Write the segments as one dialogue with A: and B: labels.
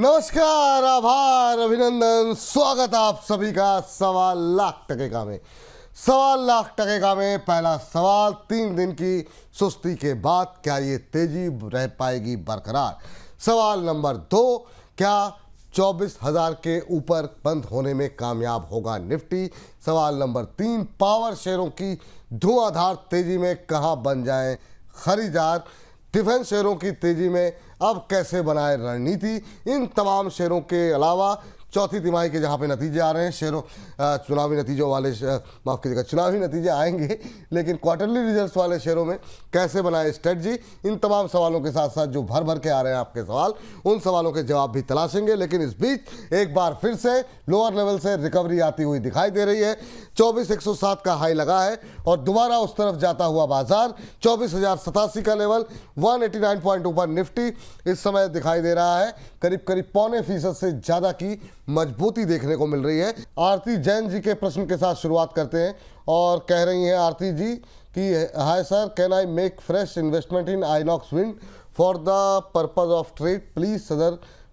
A: नमस्कार, आभार, अभिनंदन, स्वागत आप सभी का 1.25 लाख में। 1.25 लाख में पहला सवाल, 3 दिन की सुस्ती के बाद क्या ये तेजी रह पाएगी बरकरार? सवाल नंबर 2, क्या 24,000 के ऊपर बंद होने में कामयाब होगा निफ्टी? सवाल नंबर 3, पावर शेयरों की धुआंधार तेजी में कहां बन जाएं खरीदार? डिफेंस शेयरों की तेजी में अब कैसे बनाए रणनीति? इन तमाम शेयरों के अलावा चौथी तिमाही के जहां पे नतीजे आ रहे हैं, शेयरों चुनावी नतीजों वाले माफ़ कीजिएगा, चुनावी नतीजे आएंगे, लेकिन क्वार्टरली रिजल्ट्स वाले शेयरों में कैसे बनाए स्ट्रेटजी? इन तमाम सवालों के साथ साथ जो भर भर के आ रहे हैं आपके सवाल, उन सवालों के जवाब भी तलाशेंगे। लेकिन इस बीच एक बार फिर से लोअर लेवल से रिकवरी आती हुई दिखाई दे रही है। 24,107 का हाई लगा है और दोबारा उस तरफ जाता हुआ बाजार 24,087 का लेवल, 189 पॉइंट ऊपर निफ्टी इस समय दिखाई दे रहा है। करीब करीब 0.25% से ज़्यादा की मजबूती देखने को मिल रही है। आरती जैन जी के प्रश्न के साथ शुरुआत करते हैं और कह रही हैं आरती जी कि hi sir, can I make fresh investment in Inox Wind for the purpose of trade?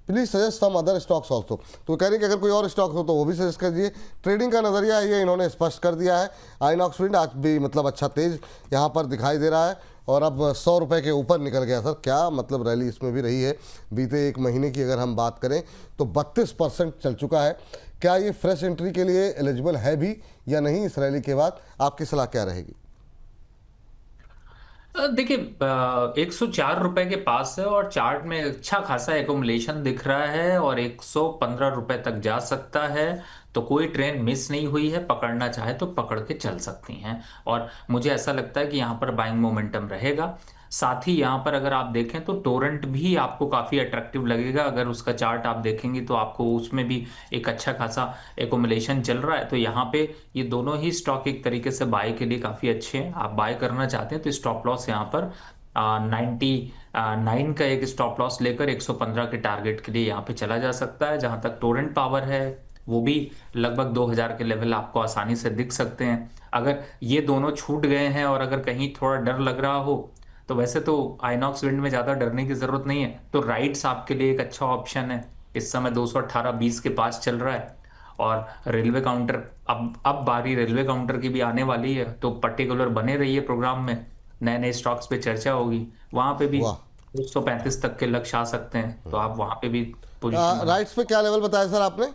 A: Please suggest some other stocks also. तो कह रही कि अगर कोई और स्टॉक हो तो वो भी सजेस्ट कर दीजिए। ट्रेडिंग का नज़रिया ये इन्होंने स्पष्ट कर दिया है। आइनॉक्स विंड आज भी मतलब अच्छा तेज यहाँ पर दिखाई दे रहा है और अब 100 रुपये के ऊपर निकल गया। सर क्या मतलब रैली इसमें भी रही है? बीते एक महीने की अगर हम बात करें तो 32% चल चुका है। क्या ये फ्रेश एंट्री के लिए एलिजिबल है भी या नहीं इस रैली के बाद? आपकी सलाह क्या रहेगी?
B: देखिए, 104 रुपए के पास है और चार्ट में अच्छा खासा एकोमुलेशन दिख रहा है और 115 रुपए तक जा सकता है। तो कोई ट्रेन मिस नहीं हुई है, पकड़ना चाहे तो पकड़ के चल सकती हैं और मुझे ऐसा लगता है कि यहाँ पर बाइंग मोमेंटम रहेगा। साथ ही यहाँ पर अगर आप देखें तो टोरेंट भी आपको काफ़ी अट्रैक्टिव लगेगा। अगर उसका चार्ट आप देखेंगे तो आपको उसमें भी एक अच्छा खासा एकोमुलेशन चल रहा है। तो यहाँ पे ये दोनों ही स्टॉक एक तरीके से बाय के लिए काफ़ी अच्छे हैं। आप बाय करना चाहते हैं तो स्टॉप लॉस यहाँ पर 99 का एक स्टॉप लॉस लेकर 115 के टारगेट के लिए यहाँ पे चला जा सकता है। जहाँ तक टोरेंट पावर है वो भी लगभग 2000 के लेवल आपको आसानी से दिख सकते हैं। अगर ये दोनों छूट गए हैं और अगर कहीं थोड़ा डर लग रहा हो तो वैसे तो आइनॉक्स विंड में ज़्यादा डरने की ज़रूरत नहीं है, तो राइट्स आपके लिए एक अच्छा ऑप्शन है। इस समय 218.20 के पास चल रहा है और रेलवे काउंटर, अब बारी रेलवे काउंटर की भी आने वाली है, तो पर्टिकुलर बने रहिए प्रोग्राम में। नए नए स्टॉक्स पे चर्चा होगी, वहां पे भी
A: वाह।
B: 235 तक के लक्ष्य आ सकते हैं, तो आप वहां पे भी पोजीशन बना।
A: राइट्स पे क्या लेवल बताया सर आपने?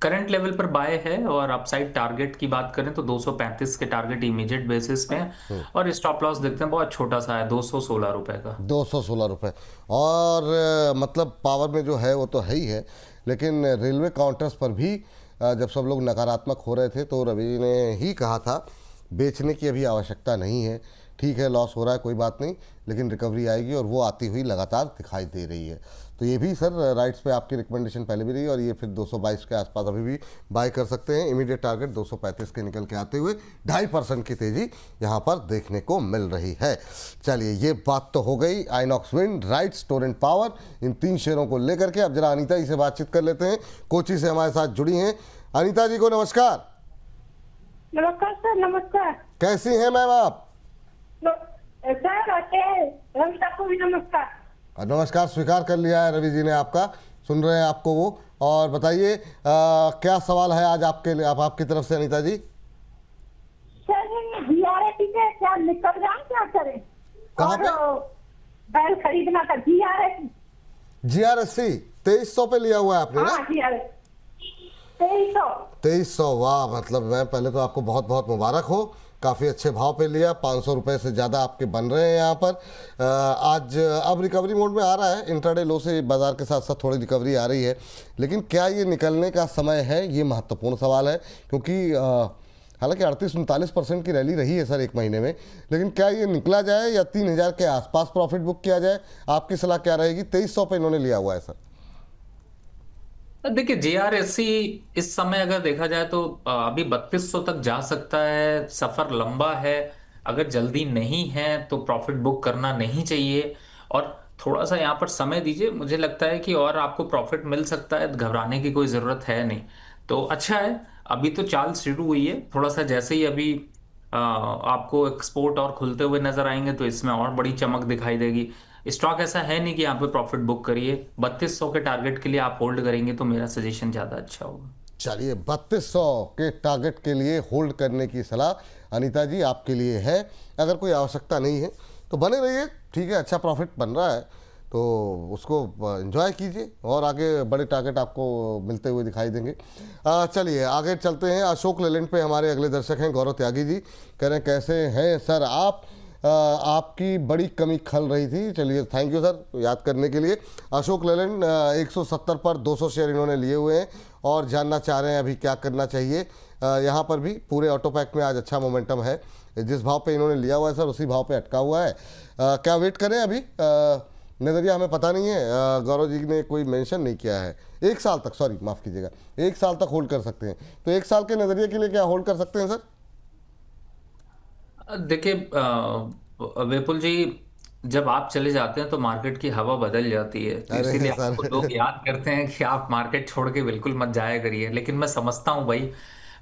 B: करंट लेवल पर बाय है और अपसाइड टारगेट की बात करें तो 235 के टारगेट इमीडिएट बेसिस पे हैं और स्टॉप लॉस देखते हैं बहुत छोटा सा है, 216 रुपए का।
A: 216 रुपये। और मतलब पावर में जो है वो तो है ही है, लेकिन रेलवे काउंटर्स पर भी जब सब लोग नकारात्मक हो रहे थे तो रवि ने ही कहा था बेचने की अभी आवश्यकता नहीं है। ठीक है, लॉस हो रहा है, कोई बात नहीं, लेकिन रिकवरी आएगी और वो आती हुई लगातार दिखाई दे रही है। तो ये भी सर राइट्स पे आपकी रिकमेंडेशन पहले भी रही और ये फिर 222 के आसपास अभी भी बाय कर सकते हैं। इमीडिएट टारगेट 235 के निकल के आते हुए 2.5% की तेज़ी यहाँ पर देखने को मिल रही है। चलिए, ये बात तो हो गई आइनॉक्स विंड, राइट्स, टोरेंट पावर, इन 3 शेयरों को लेकर के। अब जरा अनीता जी से बातचीत कर लेते हैं, कोची से हमारे साथ जुड़ी हैं। अनीता जी को नमस्कार।
C: नमस्कार सर, नमस्कार।
A: कैसी हैं मैम आप?
C: सर अच्छे हैं, रवि साहब को भी नमस्कार।
A: नमस्कार स्वीकार कर लिया है रवि जी ने आपका, सुन रहे हैं आपको वो। और बताइए क्या सवाल है आज आपके लिए, आपकी तरफ से अनीता जी?
C: सर जीआरएस से क्या निकल जाए, क्या करें?
A: कहाँ पे?
C: बैल खरीदना था, जीआरएस।
A: जीआरएससी 2300 पे लिया हुआ है आपने ना?
C: हाँ जीआरएस 2300।
A: 2300, वाह। मतलब मैं पहले तो आपको बहुत बहुत मुबारक हो, काफ़ी अच्छे भाव पे लिया। 500 रुपये से ज़्यादा आपके बन रहे हैं यहाँ पर। आज अब रिकवरी मोड में आ रहा है, इंट्राडे लो से बाजार के साथ साथ थोड़ी रिकवरी आ रही है, लेकिन क्या ये निकलने का समय है? ये महत्वपूर्ण सवाल है, क्योंकि हालांकि 38-39% की रैली रही है सर एक महीने में, लेकिन क्या ये निकला जाए या 3000 के आसपास प्रॉफिट बुक किया जाए? आपकी सलाह क्या रहेगी? 2300 पे इन्होंने लिया हुआ है सर।
B: देखिए, जेआरएससी इस समय अगर देखा जाए तो अभी 3200 तक जा सकता है। सफर लंबा है, अगर जल्दी नहीं है तो प्रॉफिट बुक करना नहीं चाहिए और थोड़ा सा यहाँ पर समय दीजिए। मुझे लगता है कि और आपको प्रॉफिट मिल सकता है, घबराने की कोई ज़रूरत है नहीं। तो अच्छा है, अभी तो चाल शुरू हुई है। थोड़ा सा जैसे ही अभी आपको एक्सपोर्ट और खुलते हुए नजर आएंगे तो इसमें और बड़ी चमक दिखाई देगी। स्टॉक ऐसा है नहीं कि यहाँ पे प्रॉफिट बुक करिए। 3200 के टारगेट के लिए आप होल्ड करेंगे तो मेरा सजेशन ज़्यादा अच्छा होगा।
A: चलिए 3200 के टारगेट के लिए होल्ड करने की सलाह अनीता जी आपके लिए है। अगर कोई आवश्यकता नहीं है तो बने रहिए, ठीक है, अच्छा प्रॉफिट बन रहा है तो उसको एंजॉय कीजिए और आगे बड़े टारगेट आपको मिलते हुए दिखाई देंगे। चलिए आगे चलते हैं। अशोक लेलैंड पे हमारे अगले दर्शक हैं गौरव त्यागी जी, कह रहे हैं कैसे हैं सर आप, आपकी बड़ी कमी खल रही थी। चलिए थैंक यू सर याद करने के लिए। अशोक लेलैंड 170 पर 200 शेयर इन्होंने लिए हुए हैं और जानना चाह रहे हैं अभी क्या करना चाहिए। यहाँ पर भी पूरे ऑटोपैक में आज अच्छा मोमेंटम है, जिस भाव पे इन्होंने लिया हुआ है सर उसी भाव पे अटका हुआ है। क्या वेट करें अभी? नज़रिया हमें पता नहीं है, गौरव जी ने कोई मेंशन नहीं किया है। एक साल तक, सॉरी माफ़ कीजिएगा, एक साल तक होल्ड कर सकते हैं, तो एक साल के नज़रिए के लिए क्या होल्ड कर सकते हैं सर?
B: देखिए विपुल जी, जब आप चले जाते हैं तो मार्केट की हवा बदल जाती है, तो
A: अरे
B: इसीलिए
A: सर
B: आपको लोग याद करते हैं कि आप मार्केट छोड़ के बिल्कुल मत जाया करिए। लेकिन मैं समझता हूँ भाई,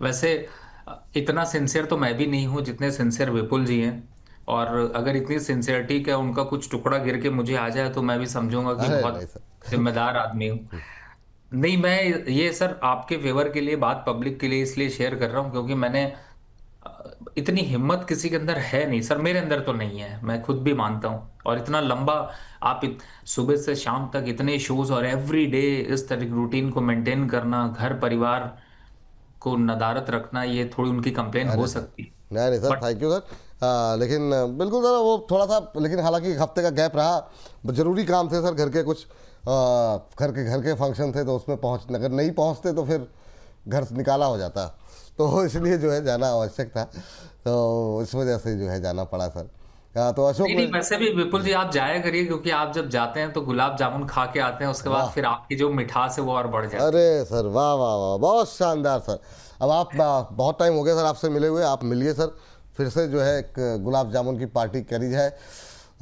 B: वैसे इतना सिंसियर तो मैं भी नहीं हूँ जितने सिंसियर विपुल जी हैं। और अगर इतनी सिंसियरिटी का उनका कुछ टुकड़ा गिर के मुझे आ जाए तो मैं भी समझूंगा कि
A: अरे नहीं
B: बहुत
A: सर
B: जिम्मेदार आदमी हूँ। नहीं, मैं ये सर आपके फेवर के लिए बात पब्लिक के लिए इसलिए शेयर कर रहा हूँ क्योंकि मैंने इतनी हिम्मत किसी के अंदर है नहीं सर, मेरे अंदर तो नहीं है, मैं खुद भी मानता हूँ। और इतना लंबा आप सुबह से शाम तक इतने शोज और एवरी डे इस तरह रूटीन को मेंटेन करना, घर परिवार को नदारद रखना, ये थोड़ी उनकी कंप्लेन हो
A: अरे सर
B: सकती है।
A: नहीं नहीं sir
B: but
A: thank you sir. लेकिन बिल्कुल सर वो थोड़ा सा, लेकिन हालांकि एक हफ्ते का गैप रहा, ज़रूरी काम थे सर घर के कुछ, घर के फंक्शन थे तो उसमें पहुँच, अगर नहीं पहुँचते तो फिर घर से निकाला हो जाता, तो इसलिए जो है जाना आवश्यक था, तो इस वजह से जो है जाना पड़ा सर। तो अशोक
B: नहीं नहीं, वैसे भी विपुल जी आप जाया करिए, क्योंकि आप जब जाते हैं तो गुलाब जामुन खा के आते हैं, उसके बाद
A: वाह,
B: फिर आपकी जो मिठास है वो और बढ़ जाती
A: अरे
B: है।
A: सर वाह वाह वाह, बहुत शानदार सर। अब आप बहुत टाइम हो गया सर आपसे मिले हुए, आप मिलिए सर, फिर से जो है एक गुलाब जामुन की पार्टी करी जाए।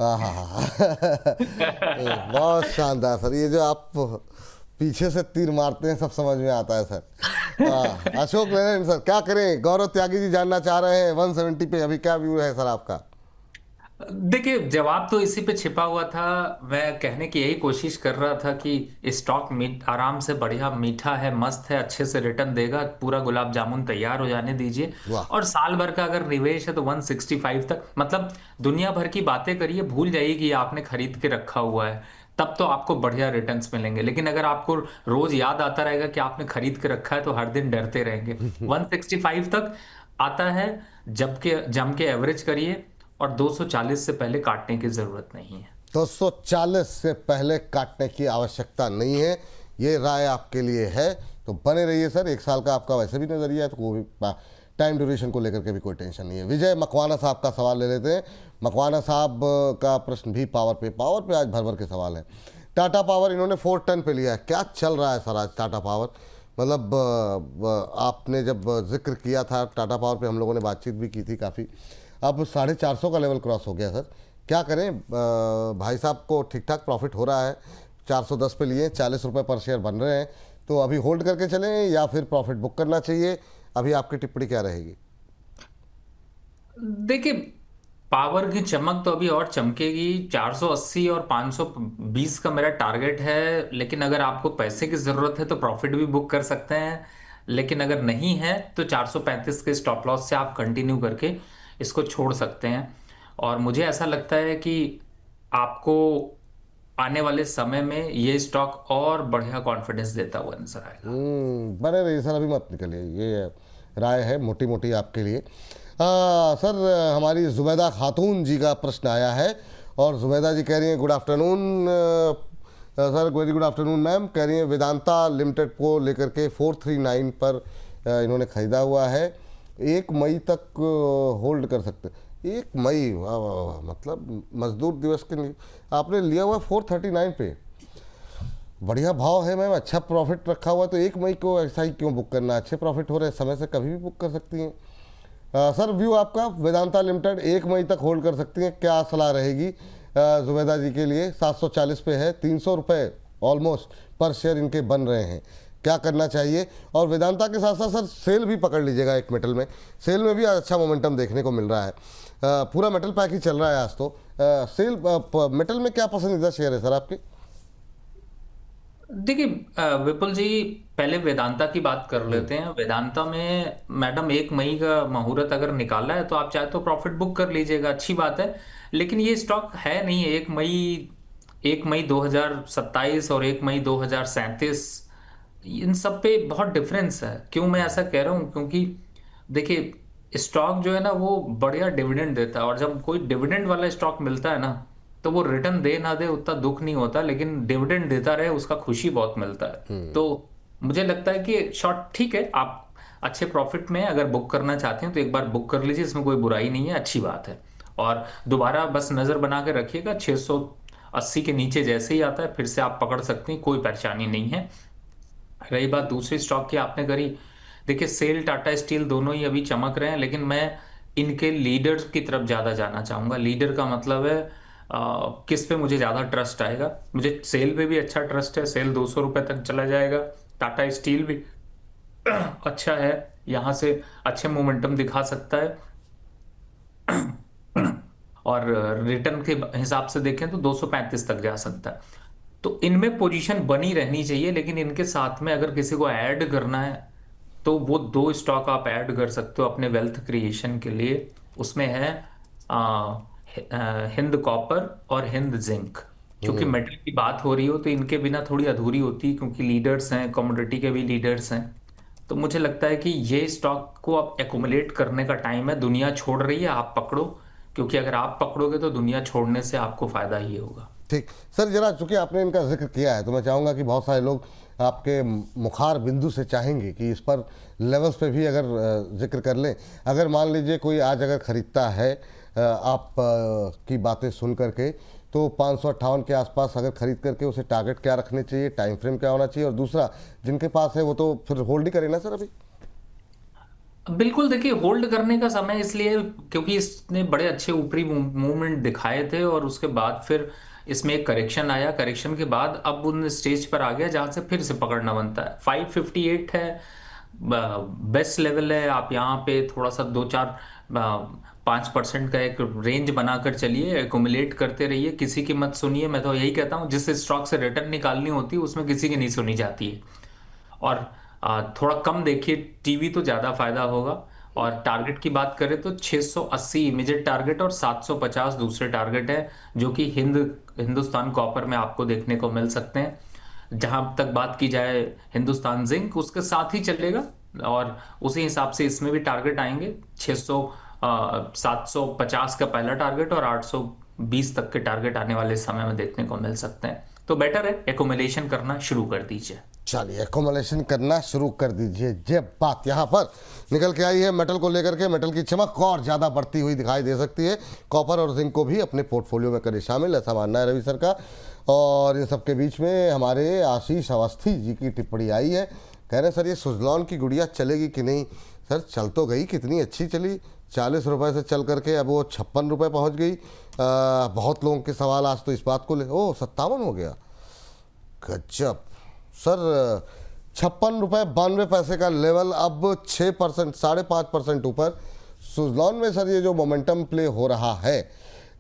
A: हाँ बहुत शानदार सर, ये जो आप पीछे से तीर मारते हैं सब समझ में आता है सर। अशोक लेलैंड सर क्या करें, गौरव त्यागी जी जानना चाह रहे हैं 170 पे अभी क्या व्यू है सर आपका?
B: देखिए, जवाब तो इसी पे छिपा हुआ था। मैं कहने की यही कोशिश कर रहा था कि स्टॉक मीट आराम से बढ़िया मीठा है, मस्त है, अच्छे से रिटर्न देगा, पूरा गुलाब जामुन तैयार हो जाने दीजिए।
A: वाह,
B: और साल भर का अगर निवेश है तो 165 तक, मतलब दुनिया भर की बातें करिए, भूल जाइए कि ये आपने खरीद के रखा हुआ है, तब तो आपको बढ़िया रिटर्न्स मिलेंगे। लेकिन अगर आपको रोज याद आता रहेगा कि आपने खरीद के रखा है तो हर दिन डरते रहेंगे। 165 तक आता है, जम के एवरेज करिए, और 240 से पहले काटने की जरूरत नहीं है।
A: 240 से पहले काटने की आवश्यकता नहीं है, ये राय आपके लिए है, तो बने रहिए सर। एक साल का आपका वैसे भी नजरिया है तो कोई टाइम ड्यूरेशन को लेकर के भी कोई टेंशन नहीं है। विजय मकवाना साहब का सवाल ले लेते हैं। मकवाना साहब का प्रश्न भी पावर पे आज भर भर के सवाल है। टाटा पावर इन्होंने 410 पे लिया है, क्या चल रहा है सर आज टाटा पावर? मतलब आपने जब जिक्र किया था टाटा पावर पे, हम लोगों ने बातचीत भी की थी काफ़ी, अब 450 का लेवल क्रॉस हो गया सर, क्या करें? भाई साहब को ठीक ठाक प्रॉफिट हो रहा है, 410 पे लिए, 40 रुपये पर शेयर बन रहे हैं, तो अभी होल्ड करके चलें या फिर प्रॉफिट बुक करना चाहिए? अभी आपकी टिप्पणी क्या रहेगी?
B: देखिए, पावर की चमक तो अभी और चमकेगी। 480 और 520 का मेरा टारगेट है, लेकिन अगर आपको पैसे की जरूरत है तो प्रॉफिट भी बुक कर सकते हैं। लेकिन अगर नहीं है तो 435 के स्टॉप लॉस से आप कंटिन्यू करके इसको छोड़ सकते हैं। और मुझे ऐसा लगता है कि आपको आने वाले समय में ये स्टॉक और बढ़िया कॉन्फिडेंस देता हुआ नजर आएगा।
A: बने रहिए सर, अभी मत निकलिए, ये राय है मोटी मोटी आपके लिए। सर हमारी जुबैदा खातून जी का प्रश्न आया है और जुबैदा जी कह रही हैं good afternoon sir, very good afternoon ma'am. कह रही हैं वेदांता लिमिटेड को लेकर के 439 पर इन्होंने ख़रीदा हुआ है, 1 मई तक होल्ड कर सकते। 1 मई, वाह वाह वाह, मतलब मजदूर दिवस के लिए आपने लिया हुआ 439 पे, बढ़िया भाव है मैम, अच्छा प्रॉफिट रखा हुआ है, तो 1 मई को ऐसा ही क्यों बुक करना? अच्छे प्रॉफिट हो रहे हैं, समय से कभी भी बुक कर सकती हैं। सर व्यू आपका, वेदांता लिमिटेड 1 मई तक होल्ड कर सकती हैं, क्या सलाह रहेगी जुबैदा जी के लिए? 740 पे है, 300 रुपये ऑलमोस्ट पर शेयर इनके बन रहे हैं, क्या करना चाहिए। और वेदांता के साथ साथ सर सेल भी पकड़ लीजिएगा, एक मेटल में, सेल में भी अच्छा मोमेंटम देखने को मिल रहा है। पूरा मेटल पैक ही चल रहा है आज तो। सेल मेटल में क्या पसंदीदा शेयर है सर आपकी?
B: देखिए विपुल जी, पहले वेदांता की बात कर लेते हैं। वेदांता में मैडम 1 मई का मुहूर्त अगर निकाला है तो आप चाहे तो प्रॉफिट बुक कर लीजिएगा, अच्छी बात है। लेकिन ये स्टॉक है नहीं है 1 मई 2027 और 1 मई 2037, इन सब पे बहुत डिफरेंस है। क्यों मैं ऐसा कह रहा हूँ? क्योंकि देखिए स्टॉक जो है ना वो बढ़िया डिविडेंड देता है, और जब कोई डिविडेंड वाला स्टॉक मिलता है ना तो वो रिटर्न दे ना दे उतना दुख नहीं होता, लेकिन डिविडेंड देता रहे उसका खुशी बहुत मिलता है। तो मुझे लगता है कि शॉर्ट ठीक है, आप अच्छे प्रॉफिट में अगर बुक करना चाहते हैं तो एक बार बुक कर लीजिए, इसमें कोई बुराई नहीं है, अच्छी बात है। और दोबारा बस नज़र बना के रखिएगा, 680 के नीचे जैसे ही आता है फिर से आप पकड़ सकते हैं, कोई परेशानी नहीं है। रही बात दूसरी स्टॉक की आपने करी, देखिए सेल टाटा स्टील दोनों ही अभी चमक रहे हैं, लेकिन मैं इनके लीडर्स की तरफ ज़्यादा जाना चाहूँगा। लीडर का मतलब है किस पे मुझे ज़्यादा ट्रस्ट आएगा। मुझे सेल पे भी अच्छा ट्रस्ट है, सेल 200 रुपये तक चला जाएगा। टाटा स्टील भी अच्छा है, यहाँ से अच्छे मोमेंटम दिखा सकता है। और रिटर्न के हिसाब से देखें तो 235 तक जा सकता है। तो इनमें पोजीशन बनी रहनी चाहिए, लेकिन इनके साथ में अगर किसी को ऐड करना है तो वो 2 स्टॉक आप ऐड कर सकते हो अपने वेल्थ क्रिएशन के लिए। उसमें है हिंद कॉपर और हिंद जिंक। क्योंकि मेटल की बात हो रही हो तो इनके बिना थोड़ी अधूरी होती है, क्योंकि लीडर्स हैं, कमोडिटी के भी लीडर्स हैं। तो मुझे लगता है कि ये स्टॉक को अब एक्युमुलेट करने का टाइम है। दुनिया छोड़ रही है, आप पकड़ो, क्योंकि अगर आप पकड़ोगे तो दुनिया छोड़ने से आपको फायदा ही होगा।
A: ठीक सर, जरा चूंकि आपने इनका जिक्र किया है तो मैं चाहूँगा कि बहुत सारे लोग आपके मुखार बिंदु से चाहेंगे कि इस पर लेवल्स पे भी अगर जिक्र कर लें। अगर मान लीजिए कोई आज अगर ख़रीदता है आप की बातें सुन करके, तो 558 के आसपास अगर ख़रीद करके उसे टारगेट क्या रखने चाहिए, टाइम फ्रेम क्या होना चाहिए, और दूसरा जिनके पास है वो तो फिर होल्ड ही करें ना सर अभी?
B: बिल्कुल, देखिए होल्ड करने का समय इसलिए क्योंकि इसने बड़े अच्छे ऊपरी मूवमेंट दिखाए थे, और उसके बाद फिर इसमें एक करेक्शन आया। करेक्शन के बाद अब उन स्टेज पर आ गया जहां से फिर से पकड़ना बनता है। 558 है, बेस्ट लेवल है। आप यहाँ पे थोड़ा सा 2-4-5% का एक रेंज बनाकर चलिए, एकुमुलेट करते रहिए, किसी की मत सुनिए। मैं तो यही कहता हूँ, जिस स्टॉक से रिटर्न निकालनी होती है उसमें किसी की नहीं सुनी जाती है। और थोड़ा कम देखिए टीवी तो ज़्यादा फायदा होगा। और टारगेट की बात करें तो 680 इमीडिएट टारगेट और 750 दूसरे टारगेट है, जो कि हिंदुस्तान कॉपर में आपको देखने को मिल सकते हैं। जहां तक बात की जाए हिंदुस्तान जिंक, उसके साथ ही चलेगा, और उसी हिसाब से इसमें भी टारगेट आएंगे। 750 का पहला टारगेट और 820 तक के टारगेट आने वाले समय में देखने को मिल सकते हैं। तो बेटर है एकोमोडेशन करना शुरू कर दीजिए।
A: चलिए एकोमोलेशन करना शुरू कर दीजिए। ये बात यहाँ पर निकल के आई है मेटल को लेकर के। मेटल की चमक और ज़्यादा बढ़ती हुई दिखाई दे सकती है। कॉपर और जिंक को भी अपने पोर्टफोलियो में करें शामिल, ऐसा मानना है रवि सर का। और इन सबके बीच में हमारे आशीष अवस्थी जी की टिप्पणी आई है, कह रहे हैं सर ये सुजलॉन की गुड़िया चलेगी कि नहीं। सर चल तो गई, कितनी अच्छी चली, 40 रुपये से चल करके अब वो 56 रुपये पहुँच गई। बहुत लोगों के सवाल आज तो इस बात को ले, ओ 57 हो गया, गजब सर। 56 रुपये 92 पैसे का लेवल अब 6%, 5.5% ऊपर। सुजलॉन में सर ये जो मोमेंटम प्ले हो रहा है,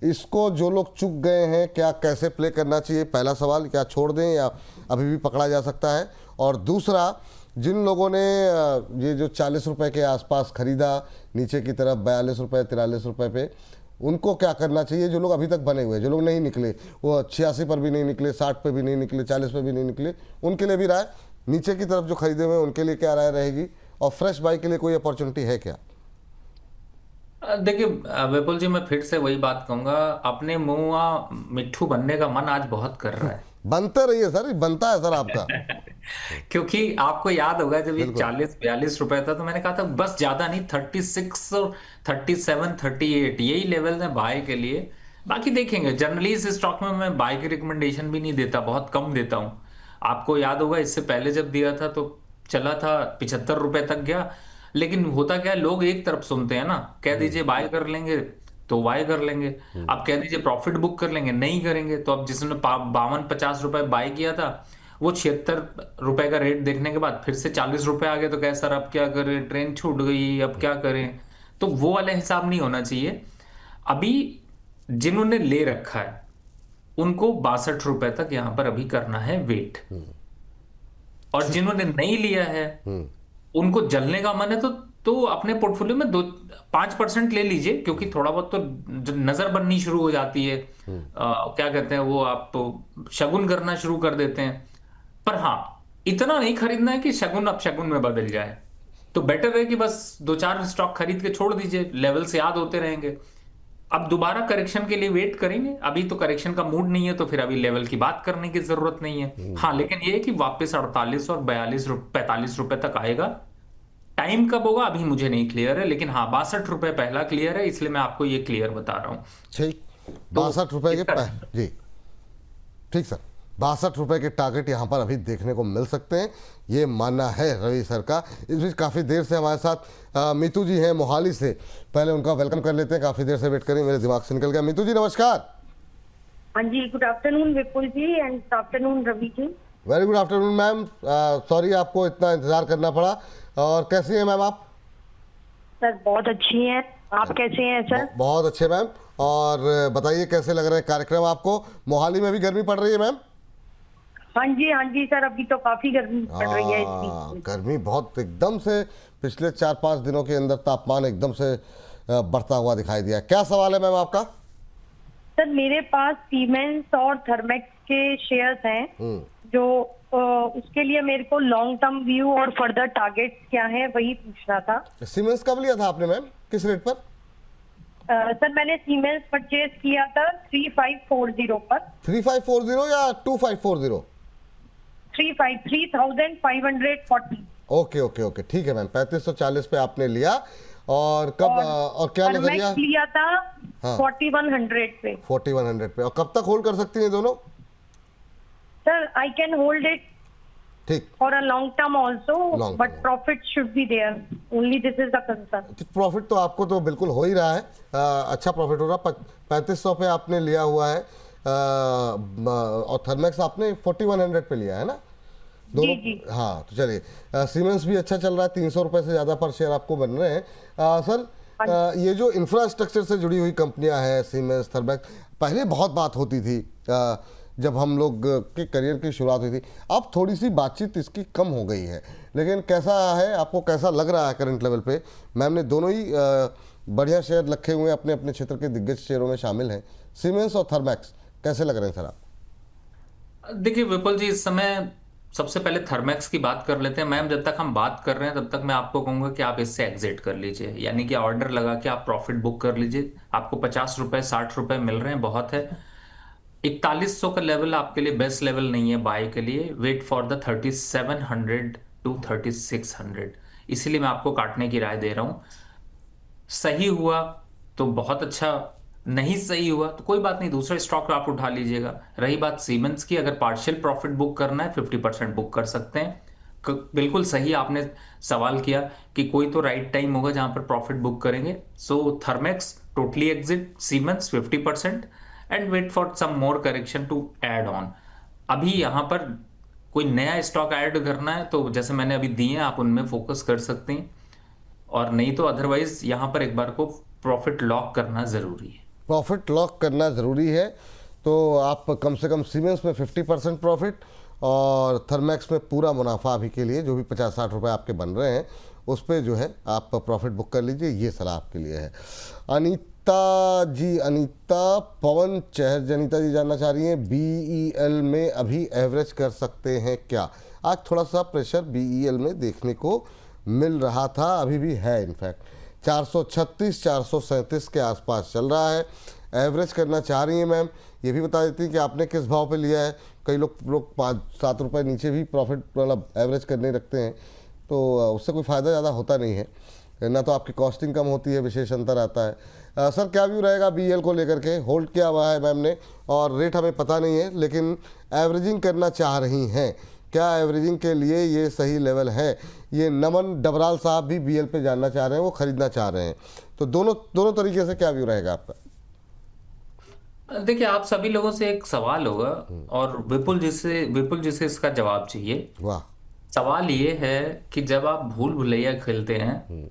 A: इसको जो लोग चुक गए हैं, क्या कैसे प्ले करना चाहिए, पहला सवाल। क्या छोड़ दें या अभी भी पकड़ा जा सकता है? और दूसरा, जिन लोगों ने ये जो 40 रुपये के आसपास ख़रीदा, नीचे की तरफ 42 रुपये 43 रुपये पे, उनको क्या करना चाहिए? जो लोग अभी तक बने हुए, जो लोग नहीं निकले, वो 86 पर भी नहीं निकले, 60 पे भी नहीं निकले, 40 पे भी नहीं निकले, उनके लिए भी राय, नीचे की तरफ जो खरीदे हुए हैं उनके लिए क्या राय रहेगी? और फ्रेश बाई के लिए कोई अपॉर्चुनिटी है क्या?
B: देखिए विपुल जी, मैं फिर से वही बात कहूंगा, अपने मुंह मिट्ठू बनने का मन आज बहुत कर रहा है।
A: बनते रहिए सर, बनता है सर आपका।
B: क्योंकि आपको याद होगा जब ये
A: बिल्कुल।
B: 40-42 रुपए था तो मैंने कहा था बस ज्यादा नहीं, 36 और 37-38 यही लेवल है बाय के लिए। बाकी देखेंगे, जनरली इस स्टॉक में मैं बाय की रिकमेंडेशन भी नहीं देता, बहुत कम देता हूं। आपको याद होगा इससे पहले जब दिया था तो चला था 75 रुपए तक गया। लेकिन होता क्या है, लोग एक तरफ सुनते हैं ना, कह दीजिए बाय कर लेंगे तो बाय कर लेंगे, आप कह दीजिए प्रॉफिट बुक कर लेंगे, नहीं करेंगे। तो अब जिसने 52-50 रुपए बाय किया था वो 76 रुपए का रेट देखने के बाद फिर से 40 रुपए आ गए तो कहे सर अब क्या करें, ट्रेन छूट गई, अब क्या करें। तो वो वाला हिसाब नहीं होना चाहिए। अभी जिन्होंने ले रखा है उनको 62 रुपए तक यहां पर अभी करना है वेट, और जिन्होंने नहीं लिया है उनको जलने का मन है तो अपने पोर्टफोलियो में 5% ले लीजिए, क्योंकि थोड़ा बहुत तो नजर बननी शुरू हो जाती है। क्या कहते हैं वो, आप शगुन करना शुरू कर देते हैं। पर हाँ, इतना नहीं खरीदना है कि शगुन अब शगुन में बदल जाए। तो बेटर है कि बस 2-4 स्टॉक खरीद के छोड़ दीजिए, लेवल से याद होते रहेंगे। अब दोबारा करेक्शन के लिए वेट करेंगे, अभी तो करेक्शन का मूड नहीं है तो फिर अभी लेवल की बात करने की जरूरत नहीं है। हाँ, लेकिन ये है कि वापस 48 और 45 रुपए तक आएगा। टाइम कब होगा अभी मुझे नहीं क्लियर है, लेकिन हाँ 62 रुपए पहला क्लियर है, इसलिए मैं आपको ये क्लियर बता रहा हूँ।
A: ठीक,
B: तो
A: 62 के
B: इतना-
A: जी ठीक सर, 62 के टारगेट यहाँ पर अभी देखने को मिल सकते हैं, ये मानना है रवि सर का। इस बीच काफ़ी देर से हमारे साथ मीतू जी हैं मोहाली से, पहले उनका वेलकम कर लेते हैं। काफ़ी देर से वेट करें, मेरे दिमाग से निकल गया। मीतू जी नमस्कार।
C: हाँ जी, good afternoon Vipul ji and good afternoon Ravi ji.
A: Very good afternoon ma'am, sorry आपको इतना इंतज़ार करना पड़ा। और कैसी हैं मैम आप?
C: सर बहुत अच्छी हैं, आप कैसे हैं सर?
A: बहुत अच्छे मैम। और बताइए कैसे लग रहे हैं कार्यक्रम आपको? मोहाली में भी गर्मी पड़ रही है मैम?
C: हाँ जी सर, अभी तो काफी गर्मी पड़ रही है इस बीच।
A: गर्मी बहुत एकदम से पिछले 4-5 दिनों के अंदर तापमान एकदम से बढ़ता हुआ दिखाई दिया। क्या सवाल है मैम आपका?
C: सर मेरे पास सीमेंस और थर्मेक्स के शेयर्स हैं, जो उसके लिए मेरे को लॉन्ग टर्म व्यू और फर्दर टारगेट क्या है वही पूछना था।
A: सीमेंस कब लिया था आपने मैम, किस रेट पर?
C: सर मैंने सीमेंस परचेज किया था 3540 पर।
A: 3540 या 2540?
C: 3540।
A: ओके ओके ओके, ठीक है मैम। 3540 पे आपने लिया, और कब और क्या नजरिया?
C: थर्मेक्स लिया था
A: हाँ।
C: 4100 पे।
A: 4100 पे। और कब तक होल्ड कर सकती हैं दोनों?
C: Sir I can hold it
A: ठीक,
C: for a long term also,
A: Long
C: but
A: term.
C: profit should be there. Only this is the concern.
A: Profit तो आपको तो बिल्कुल हो ही रहा है, अच्छा प्रॉफिट हो रहा है। 3500 पे आपने लिया हुआ है, और थर्मेक्स आपने 4100 पे लिया है ना दोनों?
C: जी।
A: हाँ, तो चलिए, सीमेंस भी अच्छा चल रहा है, 300 रुपये से ज़्यादा पर शेयर आपको बन रहे हैं। सर, ये जो इंफ्रास्ट्रक्चर से जुड़ी हुई कंपनियां हैं, सीमेंस, थर्मेक्स, पहले बहुत बात होती थी जब हम लोग के करियर की शुरुआत हुई थी। अब थोड़ी सी बातचीत इसकी कम हो गई है, लेकिन कैसा है आपको, कैसा लग रहा है करंट लेवल पे? मैम ने दोनों ही बढ़िया शेयर रखे हुए हैं, अपने अपने क्षेत्र के दिग्गज शेयरों में शामिल हैं। सीमेंस और थर्मेक्स कैसे लग रहे हैं सर आप?
B: देखिए विपुल जी, इस समय सबसे पहले थर्मेक्स की बात कर लेते हैं। मैम जब तक हम बात कर रहे हैं तब तक मैं आपको कहूंगा कि आप इससे एग्जिट कर लीजिए, यानी कि ऑर्डर लगा के आप प्रॉफिट बुक कर लीजिए। आपको 50 रुपए 60 रुपए मिल रहे हैं, बहुत है। 4100 का लेवल आपके लिए बेस्ट लेवल नहीं है बाय के लिए। वेट फॉर द 3700 टू 3600, इसीलिए मैं आपको काटने की राय दे रहा हूं। सही हुआ तो बहुत अच्छा, नहीं सही हुआ तो कोई बात नहीं, दूसरा स्टॉक आप उठा लीजिएगा। रही बात सीमेंस की, अगर पार्शियल प्रॉफिट बुक करना है 50% बुक कर सकते हैं। बिल्कुल सही आपने सवाल किया कि कोई तो राइट टाइम होगा जहां पर प्रॉफिट बुक करेंगे। So Thermax totally exit, Siemens 50%, and wait for some more correction to add on. अभी यहां पर कोई नया स्टॉक ऐड करना है तो जैसे मैंने अभी दिए हैं, आप उनमें फोकस कर सकते हैं, और नहीं तो अदरवाइज यहां पर एक बार को प्रॉफिट लॉक करना जरूरी है।
A: प्रॉफिट लॉक करना ज़रूरी है, तो आप कम से कम सीमेंस में 50% प्रॉफिट और थर्मेक्स में पूरा मुनाफा अभी के लिए जो भी 50-60 रुपये आपके बन रहे हैं उस पर जो है आप प्रॉफिट बुक कर लीजिए। ये सलाह आपके लिए है। अनीता पवन चहर, अनीता जी जानना चाह रही हैं BEL में अभी एवरेज कर सकते हैं क्या? आज थोड़ा सा प्रेशर BEL में देखने को मिल रहा था, अभी भी है। इनफैक्ट 436 437 के आसपास चल रहा है। एवरेज करना चाह रही हैं मैम, ये भी बता देती हैं कि आपने किस भाव पे लिया है। कई लोग 5-7 रुपये नीचे भी प्रॉफिट मतलब एवरेज करने रखते हैं, तो उससे कोई फ़ायदा ज़्यादा होता नहीं है, ना तो आपकी कॉस्टिंग कम होती है, विशेष अंतर आता है। सर क्या व्यू रहेगा BEL को लेकर के? होल्ड किया हुआ है मैम ने, और रेट हमें पता नहीं है, लेकिन एवरेजिंग करना चाह रही हैं। क्या एवरेजिंग के लिए ये सही लेवल है? ये नमन डबराल साहब भी BEL पे जानना चाह रहे हैं, वो खरीदना चाह रहे हैं। तो दोनों तरीके से क्या व्यू रहेगा आपका?
B: देखिए, आप सभी लोगों से एक सवाल होगा, और विपुल जी से इसका जवाब चाहिए।
A: वाह।
B: सवाल ये है कि जब आप भूल भुलैया खेलते हैं,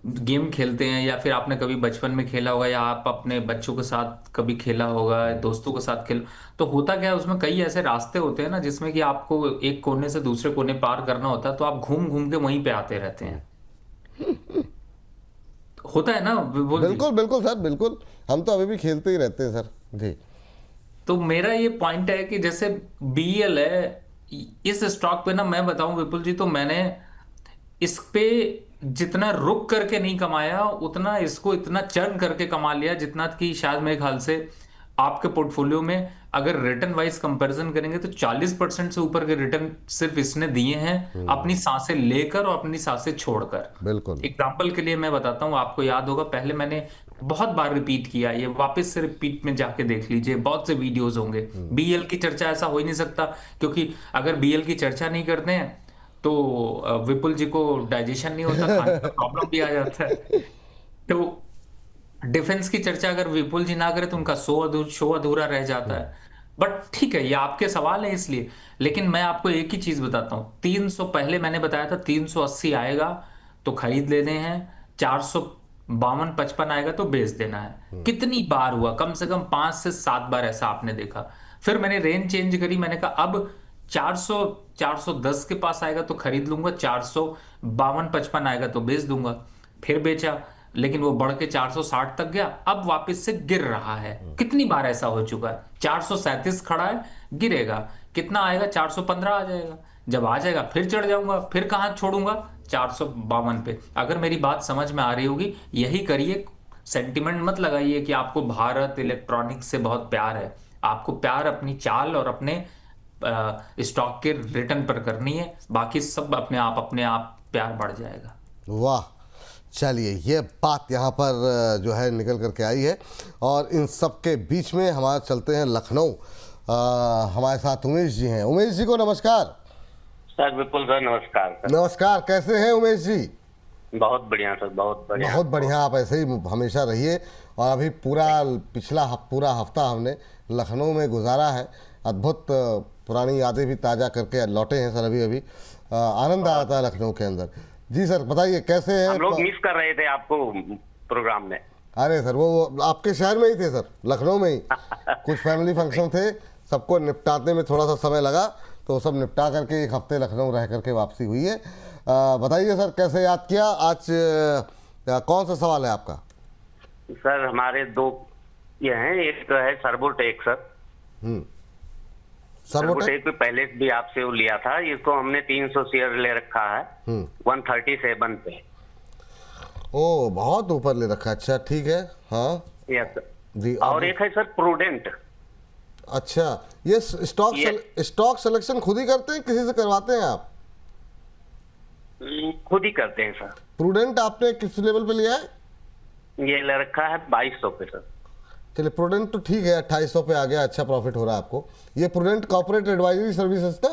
B: गेम खेलते हैं, या फिर आपने कभी बचपन में खेला होगा, या आप अपने बच्चों के साथ कभी खेला होगा, दोस्तों के साथ खेल, तो होता क्या है, उसमें कई ऐसे रास्ते होते हैं ना, जिसमें कि आपको एक कोने से दूसरे कोने पार करना होता है, तो आप घूम घूम के वहीं पे आते रहते हैं। होता है ना विपुल जी?
A: बिल्कुल बिल्कुल सर, बिल्कुल। हम तो अभी भी खेलते ही रहते हैं सर जी।
B: तो मेरा ये पॉइंट है कि जैसे बीएल है, इस स्टॉक पे ना, मैं बताऊं विपुल जी, तो मैंने इस पे जितना रुक करके नहीं कमाया, उतना इसको इतना चर्न करके कमा लिया, जितना कि शायद मेरे ख्याल से आपके पोर्टफोलियो में अगर रिटर्न वाइज कंपैरिजन करेंगे तो 40% से ऊपर के रिटर्न सिर्फ इसने दिए हैं, अपनी सांसें लेकर और अपनी सांसें छोड़कर।
A: बिल्कुल।
B: एग्जाम्पल के लिए मैं बताता हूँ, आपको याद होगा, पहले मैंने बहुत बार रिपीट किया, ये वापस से रिपीट में जाके देख लीजिए, बहुत से वीडियोस होंगे। बीएल की चर्चा ऐसा हो ही नहीं सकता, क्योंकि अगर बीएल की चर्चा नहीं करते हैं तो विपुल जी को डाइजेशन नहीं होता, खाने का प्रॉब्लम भी आ जाता है। तो डिफेंस की चर्चा अगर विपुल जी ना करें तो उनका शो अधूरा रह जाता है। बट ठीक है, ये आपके सवाल है इसलिए। लेकिन मैं आपको एक ही चीज बताता हूँ, 300 पहले मैंने बताया था, 380 आएगा तो खरीद लेने हैं, 452-55 आएगा तो बेच देना है। कितनी बार हुआ? कम से कम 5 से 7 बार ऐसा आपने देखा। फिर मैंने रेंज चेंज करी, मैंने कहा अब 400 410 के पास आएगा तो खरीद लूंगा, 452-55 आएगा तो बेच दूंगा। फिर बेचा, लेकिन वो बढ़ के 460 तक गया, अब वापस से गिर रहा है। कितनी बार ऐसा हो चुका है? 437 खड़ा है, गिरेगा, कितना आएगा? 415 आ जाएगा। जब आ जाएगा फिर चढ़ जाऊंगा, फिर कहां छोड़ूंगा? 452 पे। अगर मेरी बात समझ में आ रही होगी, यही करिए। सेंटिमेंट मत लगाइए कि आपको भारत इलेक्ट्रॉनिक्स से बहुत प्यार है। आपको प्यार अपनी चाल और अपने स्टॉक के रिटर्न पर करनी है, बाकी सब अपने आप प्यार बढ़ जाएगा।
A: वाह। चलिए, ये बात यहाँ पर जो है निकल करके आई है, और इन सब के बीच में हमारे चलते हैं लखनऊ। हमारे साथ उमेश जी हैं। उमेश जी को नमस्कार।
D: सर विपुल सर नमस्कार सर।
A: नमस्कार, कैसे हैं उमेश जी?
D: बहुत बढ़िया सर, बहुत बढ़िया।
A: बहुत बढ़िया, आप ऐसे ही हमेशा रहिए। और अभी पूरा हफ्ता हमने लखनऊ में गुजारा है। अद्भुत पुरानी यादें भी ताज़ा करके लौटे हैं सर अभी अभी। आनंद आया था लखनऊ के अंदर। जी सर, बताइए कैसे हैं?
D: हम लोग मिस कर रहे थे आपको प्रोग्राम में।
A: अरे सर, वो आपके शहर में ही थे सर, लखनऊ में ही। कुछ फैमिली फंक्शन थे, सबको निपटाने में थोड़ा सा समय लगा, तो सब निपटा करके एक हफ्ते लखनऊ रह करके वापसी हुई है। बताइए सर, कैसे याद किया आज? कौन सा सवाल है आपका?
D: सर हमारे दो ये हैं, एक है सर्वोटेक सर। सर्वोटेक पे पहले भी आपसे वो लिया था, इसको हमने 300 शेयर ले रखा है 137 पे।
A: ओ, बहुत ऊपर ले रखा है। अच्छा, ठीक है। हाँ
D: यस सर
A: जी।
D: और एक है सर प्रूडेंट।
A: अच्छा, ये स्टॉक सिलेक्शन खुद ही करते हैं, किसी से करवाते हैं आप?
D: खुद ही करते हैं सर।
A: प्रूडेंट आपने किस लेवल पे लिया है?
D: ये ले रखा है 2200 पे सर।
A: चलिए, प्रूडेंट तो ठीक है, 2800 पे आ गया, अच्छा प्रॉफिट हो रहा है आपको। ये प्रूडेंट कॉर्पोरेट एडवाइजरी सर्विसेज का?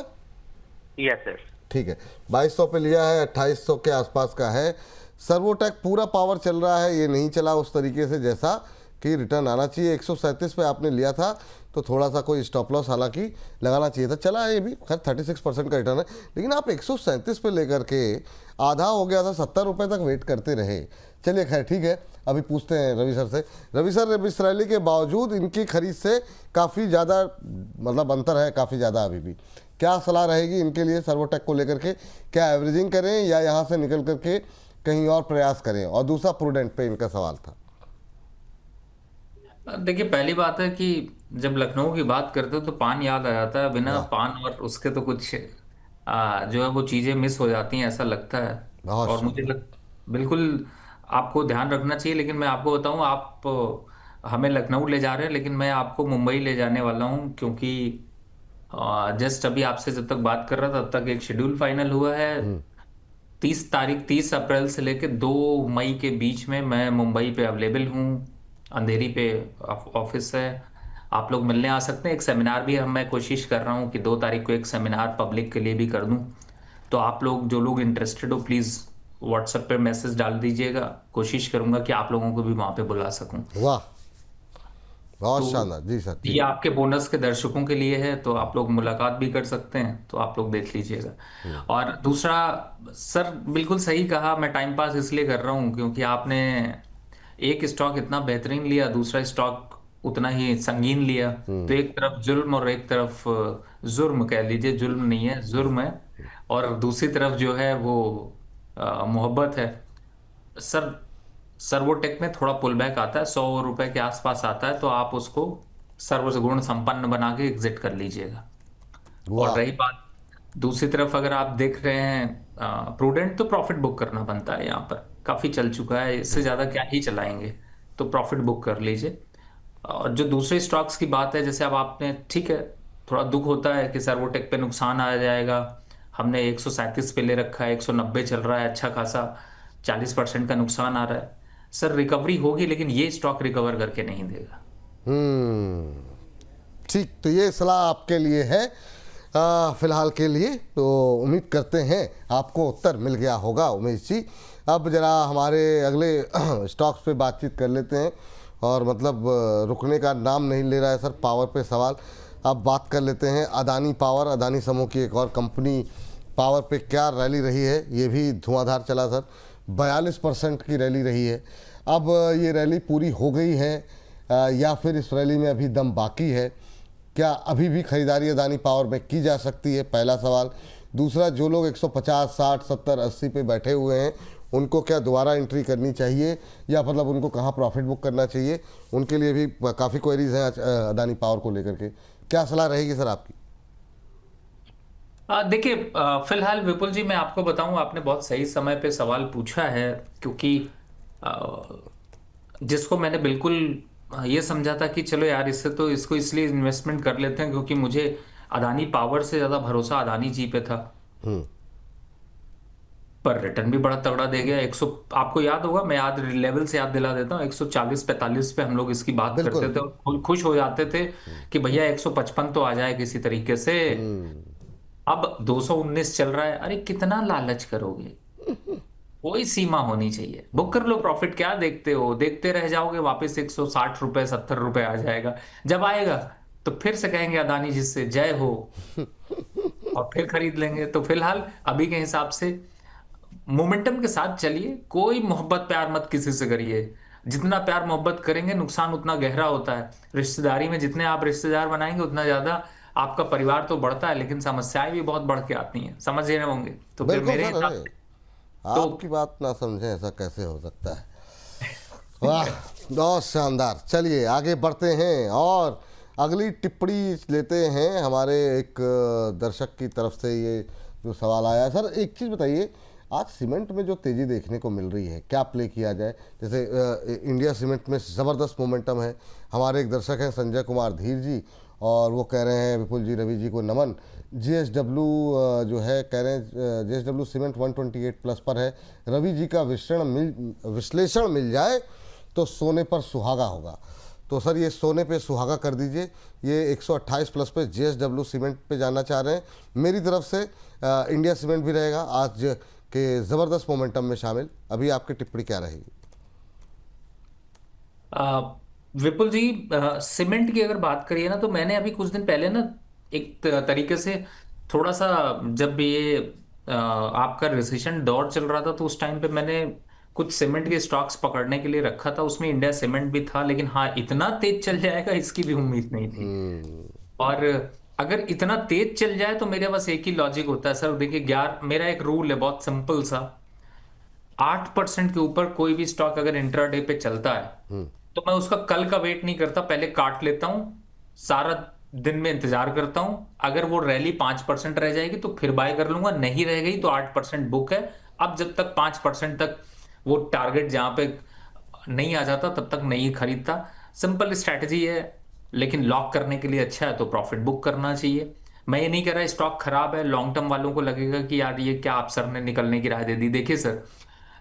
D: Yes sir.
A: ठीक है, 2200 पे लिया है, 2800 के आसपास का है। सर्वोटेक पूरा पावर चल रहा है, ये नहीं चला उस तरीके से जैसा कि रिटर्न आना चाहिए। 137 पे आपने लिया था, तो थोड़ा सा कोई स्टॉप लॉस हालांकि लगाना चाहिए था। चला है ये भी, खैर 36% का रिटर्न है। लेकिन आप 137 पे लेकर के आधा हो गया था, 70 रुपये तक वेट करते रहे। चलिए खैर ठीक है, अभी पूछते हैं रवि सर से। रवि सर, इस रैली के बावजूद इनकी खरीद से काफ़ी ज़्यादा मतलब अंतर है, काफ़ी ज़्यादा अभी भी। क्या सलाह रहेगी इनके लिए सर्वोटेक को लेकर के? क्या एवरेजिंग करें या यहाँ से निकल करके कहीं और प्रयास करें? और दूसरा प्रूडेंट पे इनका सवाल था।
B: देखिए, पहली बात है कि जब लखनऊ की बात करते हो तो पान याद आ जाता है। बिना पान और उसके तो कुछ जो है वो चीज़ें मिस हो जाती हैं, ऐसा लगता है।
A: बहुत
B: और बिल्कुल आपको ध्यान रखना चाहिए। लेकिन मैं आपको बताऊं, आप हमें लखनऊ ले जा रहे हैं, लेकिन मैं आपको मुंबई ले जाने वाला हूं, क्योंकि जस्ट अभी आपसे जब तक बात कर रहा था तब तक एक शेड्यूल फाइनल हुआ है। 30 अप्रैल से लेकर 2 मई के बीच में मैं मुंबई पे अवेलेबल हूँ। अंधेरी पे ऑफिस है, आप लोग मिलने आ सकते हैं। एक सेमिनार भी मैं कोशिश कर रहा हूँ कि 2 तारीख को एक सेमिनार पब्लिक के लिए भी कर दूँ। तो आप लोग जो लोग इंटरेस्टेड हो, प्लीज़ व्हाट्सएप पे मैसेज डाल दीजिएगा। कोशिश करूँगा कि आप लोगों को भी वहाँ पे बुला सकूँ।
A: वाह, बहुत
B: तो
A: शानदार जी सर जी।
B: ये आपके बोनस के दर्शकों के लिए है, तो आप लोग मुलाकात भी कर सकते हैं, तो आप लोग देख लीजिएगा। और दूसरा, सर बिल्कुल सही कहा, मैं टाइम पास इसलिए कर रहा हूँ क्योंकि आपने एक स्टॉक इतना बेहतरीन लिया, दूसरा स्टॉक उतना ही संगीन लिया। तो एक तरफ जुल्म और एक तरफ जुर्म कह लीजिए, जुल्म नहीं है जुर्म है, और दूसरी तरफ जो है वो मोहब्बत है। सर सर्वोटेक में थोड़ा पुल बैक आता है, 100 रुपए के आसपास आता है, तो आप उसको सर्वगुण संपन्न बना के एग्जिट कर लीजिएगा। और
A: वाह।
B: रही बात दूसरी तरफ, अगर आप देख रहे हैं प्रूडेंट, तो प्रॉफिट बुक करना बनता है, यहाँ पर काफी चल चुका है, इससे ज्यादा क्या ही चलाएंगे, तो प्रॉफिट बुक कर लीजिए। और जो दूसरे स्टॉक्स की बात है, जैसे अब आपने, ठीक है, थोड़ा दुख होता है कि सर्वोटेक पे नुकसान आ जाएगा। हमने 137 पे ले रखा है, 190 चल रहा है, अच्छा खासा 40% का नुकसान आ रहा है। सर रिकवरी होगी, लेकिन ये स्टॉक रिकवर करके नहीं देगा।
A: ठीक, तो ये सलाह आपके लिए है फिलहाल के लिए। तो उम्मीद करते हैं आपको उत्तर मिल गया होगा उमेश जी। अब जरा हमारे अगले स्टॉक्स पे बातचीत कर लेते हैं, और मतलब रुकने का नाम नहीं ले रहा है सर पावर पे सवाल। अब बात कर लेते हैं अदानी पावर, अदानी समूह की एक और कंपनी पावर पे क्या रैली रही है। ये भी धुआंधार चला सर, 42% की रैली रही है। अब ये रैली पूरी हो गई है या फिर इस रैली में अभी दम बाकी है? क्या अभी भी खरीदारी अदानी पावर में की जा सकती है, पहला सवाल। दूसरा, जो लोग 150, 60, 70, 80 पे बैठे हुए हैं, उनको क्या दोबारा एंट्री करनी चाहिए, या मतलब उनको कहाँ प्रॉफिट बुक करना चाहिए? उनके लिए भी काफ़ी क्वेरीज हैं आज अदानी पावर को लेकर के। क्या सलाह रहेगी सर आपकी?
B: देखिए, फिलहाल विपुल जी, मैं आपको बताऊं, आपने बहुत सही समय पे सवाल पूछा है, क्योंकि आ, जिसको मैंने बिल्कुल ये समझा था कि चलो यार, इससे तो इसको इसलिए इन्वेस्टमेंट कर लेते हैं क्योंकि मुझे अदानी पावर से ज़्यादा भरोसा अदानी जी पे था, पर रिटर्न भी बड़ा तगड़ा दे गया। 100, आपको याद होगा, मैं याद लेवल से याद दिला देता हूँ, 140-45 पे हम लोग इसकी बात
A: बिल्कुल।
B: करते थे और खुश हो जाते थे कि भैया 155 तो आ जाए किसी तरीके से। अब 219 चल रहा है, अरे कितना लालच करोगे, कोई सीमा होनी चाहिए, बुक कर लो प्रॉफिट, क्या देखते हो, देखते रह जाओगे, वापस 160 रुपए 70 रुपए आ जाएगा। जब आएगा तो फिर से कहेंगे अदानी जी से जय हो, और फिर खरीद लेंगे। तो फिलहाल अभी के हिसाब से मोमेंटम के साथ चलिए, कोई मोहब्बत प्यार मत किसी से करिए, जितना प्यार मोहब्बत करेंगे नुकसान उतना गहरा होता है। रिश्तेदारी में जितने आप रिश्तेदार बनाएंगे उतना ज्यादा आपका परिवार तो बढ़ता है, लेकिन समस्याएं भी बहुत बढ़ के आती हैं, समझ रहे होंगे। तो फिर
A: बिल्कुल
B: मेरे
A: सर,
B: हिसाब
A: अरे
B: से तो
A: आपकी बात ना समझें ऐसा कैसे हो सकता है? वाह, बहुत शानदार। चलिए आगे बढ़ते हैं और अगली टिप्पणी लेते हैं। हमारे एक दर्शक की तरफ से ये जो सवाल आया है, सर एक चीज़ बताइए, आज सीमेंट में जो तेज़ी देखने को मिल रही है, क्या प्ले किया जाए? जैसे इंडिया सीमेंट में ज़बरदस्त मोमेंटम है। हमारे एक दर्शक हैं संजय कुमार धीर जी, और वो कह रहे हैं विपुल जी, रवि जी को नमन। JSW जो है कह रहे हैं JSW सीमेंट 128 प्लस पर है, रवि जी का विश्लेषण मिल जाए तो सोने पर सुहागा होगा। तो सर ये सोने पे सुहागा कर दीजिए, ये 128 प्लस पे JSW सीमेंट पे जाना चाह रहे हैं। मेरी तरफ से इंडिया सीमेंट भी रहेगा आज के ज़बरदस्त मोमेंटम में शामिल। अभी आपकी टिप्पणी क्या रहेगी?
B: विपुल जी, सीमेंट की अगर बात करिए ना, तो मैंने अभी कुछ दिन पहले ना एक तरीके से थोड़ा सा, जब ये आपका रिसेशन दौर चल रहा था, तो उस टाइम पे मैंने कुछ सीमेंट के स्टॉक्स पकड़ने के लिए रखा था, उसमें इंडिया सीमेंट भी था। लेकिन हाँ, इतना तेज चल जाएगा इसकी भी उम्मीद नहीं थी। और अगर इतना तेज चल जाए तो मेरे बस एक ही लॉजिक होता है सर, देखिए 11, मेरा एक रूल है बहुत सिंपल सा, 8% के ऊपर कोई भी स्टॉक अगर इंट्राडे पे चलता है तो मैं उसका कल का वेट नहीं करता, पहले काट लेता हूं, सारा दिन में इंतजार करता हूं। अगर वो रैली 5% रह जाएगी तो फिर बाय कर लूंगा, नहीं रह गई तो 8% बुक है। अब जब तक 5% तक वो टारगेट जहां पे नहीं आ जाता तब तक नहीं खरीदता। सिंपल स्ट्रैटेजी है, लेकिन लॉक करने के लिए अच्छा है, तो प्रॉफिट बुक करना चाहिए। मैं ये नहीं कह रहा स्टॉक खराब है, लॉन्ग टर्म वालों को लगेगा कि यार ये क्या आप सर ने निकलने की राय दे दी। देखिए सर,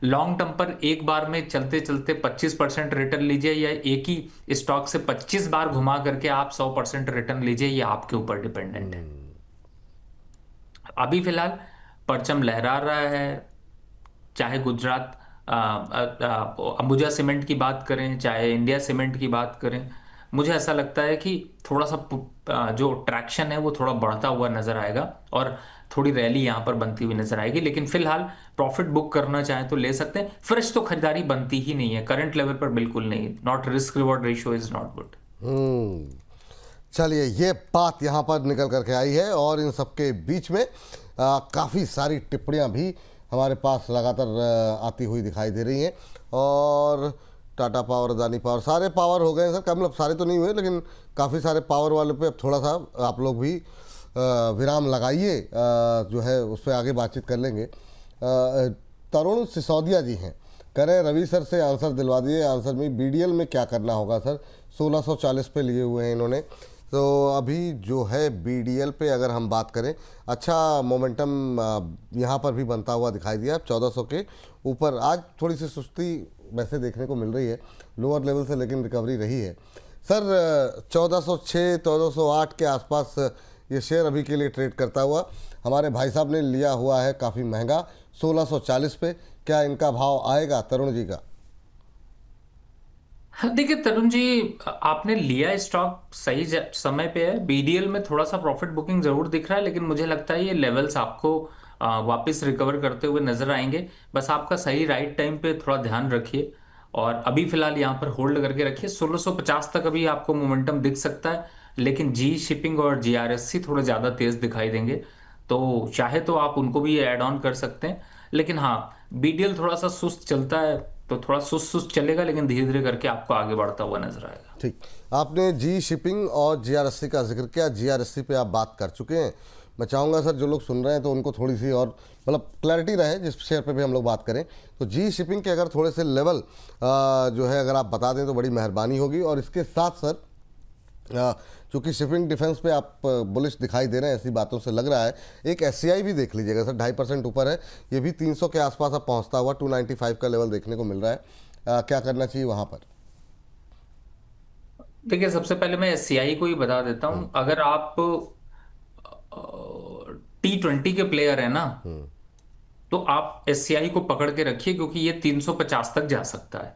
B: लॉन्ग टर्म पर एक बार में चलते चलते 25% रिटर्न लीजिए, या एक ही स्टॉक से 25 बार घुमा करके आप 100% रिटर्न लीजिए, ये आपके ऊपर डिपेंडेंट है। अभी फिलहाल परचम लहरा रहा है, चाहे गुजरात अंबुजा सीमेंट की बात करें, चाहे इंडिया सीमेंट की बात करें। मुझे ऐसा लगता है कि थोड़ा सा जो ट्रैक्शन है वो थोड़ा बढ़ता हुआ नजर आएगा और थोड़ी रैली यहाँ पर बनती हुई नजर आएगी। लेकिन फिलहाल प्रॉफिट बुक करना चाहें तो ले सकते हैं। फ्रेश तो खरीदारी बनती ही नहीं है करंट लेवल पर, बिल्कुल नहीं। Not risk reward ratio is not good.
A: चलिए, ये बात यहाँ पर निकल करके आई है और इन सबके बीच में काफ़ी सारी टिप्पणियाँ भी हमारे पास लगातार आती हुई दिखाई दे रही हैं। और टाटा पावर, अदानी पावर, सारे पावर हो गए हैं सर, कम मतलब सारे तो नहीं हुए लेकिन काफ़ी सारे पावर वाले पे अब थोड़ा सा आप लोग भी विराम लगाइए, जो है उस पर आगे बातचीत कर लेंगे। तरुण सिसोदिया जी हैं, कह रहे हैं रवि सर से आंसर दिलवा दिए। आंसर में बीडीएल में क्या करना होगा सर? 1640 पे लिए हुए हैं इन्होंने। तो अभी जो है बीडीएल पे अगर हम बात करें, अच्छा मोमेंटम यहाँ पर भी बनता हुआ दिखाई दिया 1400 के ऊपर। आज थोड़ी सी सुस्ती वैसे देखने को मिल रही है लोअर लेवल से, लेकिन रिकवरी रही है सर। 1406 1408 के आसपास ये शेयर अभी के लिए ट्रेड करता हुआ। हमारे भाई साहब ने लिया हुआ है काफ़ी महंगा 1640 पे। क्या इनका भाव आएगा तरुण जी का?
B: देखिए तरुण जी, आपने लिया स्टॉक सही समय पे है। बीडीएल में थोड़ा सा प्रॉफिट बुकिंग जरूर दिख रहा है, लेकिन मुझे लगता है ये लेवल्स आपको वापस रिकवर करते हुए नजर आएंगे। बस आपका सही राइट टाइम पे थोड़ा ध्यान रखिए और अभी फिलहाल यहाँ पर होल्ड करके रखिए। 1650 तक अभी आपको मोमेंटम दिख सकता है, लेकिन जी शिपिंग और जीआरएससी थोड़े ज़्यादा तेज दिखाई देंगे, तो चाहे तो आप उनको भी ऐड ऑन कर सकते हैं। लेकिन हाँ, बीडीएल थोड़ा सा सुस्त चलता है, तो थोड़ा सुस्त सुस्त चलेगा, लेकिन धीरे धीरे करके आपको आगे बढ़ता हुआ नजर आएगा।
A: ठीक, आपने जी शिपिंग और जीआरएससी का जिक्र किया। जीआरएससी पे आप बात कर चुके हैं। मैं चाहूँगा सर जो लोग सुन रहे हैं तो उनको थोड़ी सी और मतलब क्लैरिटी रहे जिस शेयर पे भी हम लोग बात करें। तो जी शिपिंग के अगर थोड़े से लेवल जो है अगर आप बता दें तो बड़ी मेहरबानी होगी। और इसके साथ सर चूँकि शिपिंग डिफेंस पे आप बुलिश दिखाई दे रहे हैं, ऐसी बातों से लग रहा है, एक एससीआई भी देख लीजिएगा सर, 2.5% ऊपर है। ये भी 300 के आसपास अब पहुँचता हुआ 295 का लेवल देखने को मिल रहा है। क्या करना चाहिए वहाँ पर?
B: देखिए, सबसे पहले मैं एससीआई को ही बता देता हूँ। अगर आप T20 के प्लेयर है ना, तो आप एससीआई को पकड़ के रखिए, क्योंकि ये 350 तक जा सकता है।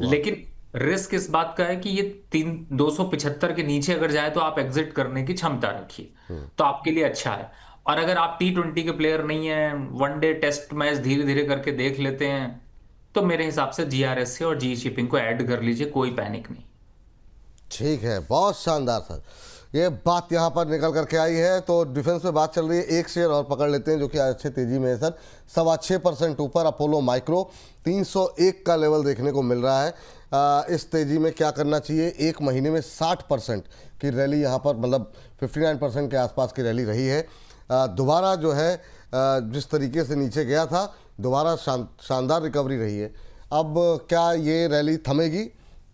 B: लेकिन रिस्क इस बात का है कि ये 275 के नीचे अगर जाए तो आप एग्जिट करने की क्षमता रखिए, तो आपके लिए अच्छा है। और अगर आप T20 के प्लेयर नहीं है, वनडे टेस्ट मैच धीरे धीरे करके देख लेते हैं, तो मेरे हिसाब से जीआरएससी और जी शिपिंग को ऐड कर लीजिए, कोई पैनिक नहीं।
A: ठीक है, बहुत शानदार सर, ये बात यहाँ पर निकल करके आई है। तो डिफेंस पे बात चल रही है, एक शेयर और पकड़ लेते हैं जो कि अच्छे तेजी में है सर, 6.25% ऊपर अपोलो माइक्रो, 301 का लेवल देखने को मिल रहा है। इस तेजी में क्या करना चाहिए? एक महीने में 60% की रैली यहाँ पर, मतलब 59% के आसपास की रैली रही है। दोबारा जो है जिस तरीके से नीचे गया था, दोबारा शानदार रिकवरी रही है। अब क्या ये रैली थमेगी?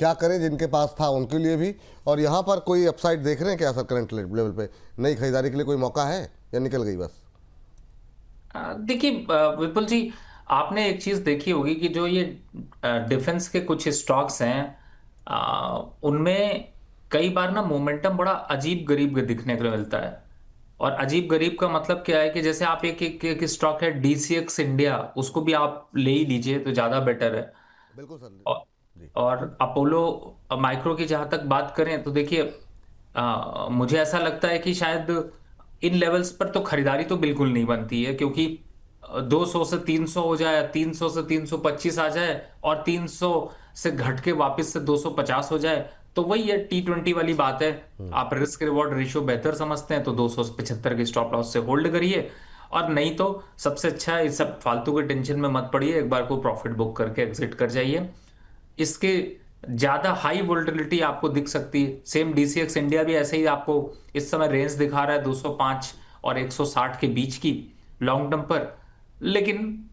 A: क्या करें जिनके पास था उनके लिए भी? और यहाँ पर कोई अपसाइड देख रहे हैं क्या सर? करंट लेवल पे नई खरीदारी के लिए कोई मौका है या निकल गई बस?
B: देखिए विपुल जी, आपने एक चीज देखी होगी कि जो ये डिफेंस के कुछ स्टॉक्स हैं, उनमें कई बार ना मोमेंटम बड़ा अजीब गरीब दिखने को मिलता है। और अजीब गरीब का मतलब क्या है कि जैसे आप एक स्टॉक है डीसीएक्स इंडिया, उसको भी आप ले ही लीजिए तो ज्यादा बेटर है।
A: बिल्कुल सर
B: और,
A: जी।
B: और अपोलो माइक्रो की जहां तक बात करें तो देखिए, मुझे ऐसा लगता है कि शायद इन लेवल्स पर तो खरीदारी तो बिल्कुल नहीं बनती है, क्योंकि 200 से 300 हो जाए, 300 से 325 आ जाए और 300 से घट के वापस से 250 हो जाए, तो वही है T20 वाली बात है। आप रिस्क रिवॉर्ड रेशियो बेहतर समझते हैं तो 275 के स्टॉप लॉस से होल्ड करिए, और नहीं तो सबसे अच्छा है इस सब फालतू के टेंशन में मत पड़िए, एक बार को प्रॉफिट बुक करके एग्जिट कर जाइए। इसके ज्यादा हाई वोल्टिलिटी आपको दिख सकती है। सेम डीसीएक्स इंडिया भी ऐसे ही आपको इस समय रेंज दिखा रहा है 205 और 160 के बीच की लॉन्ग टर्म पर, लेकिन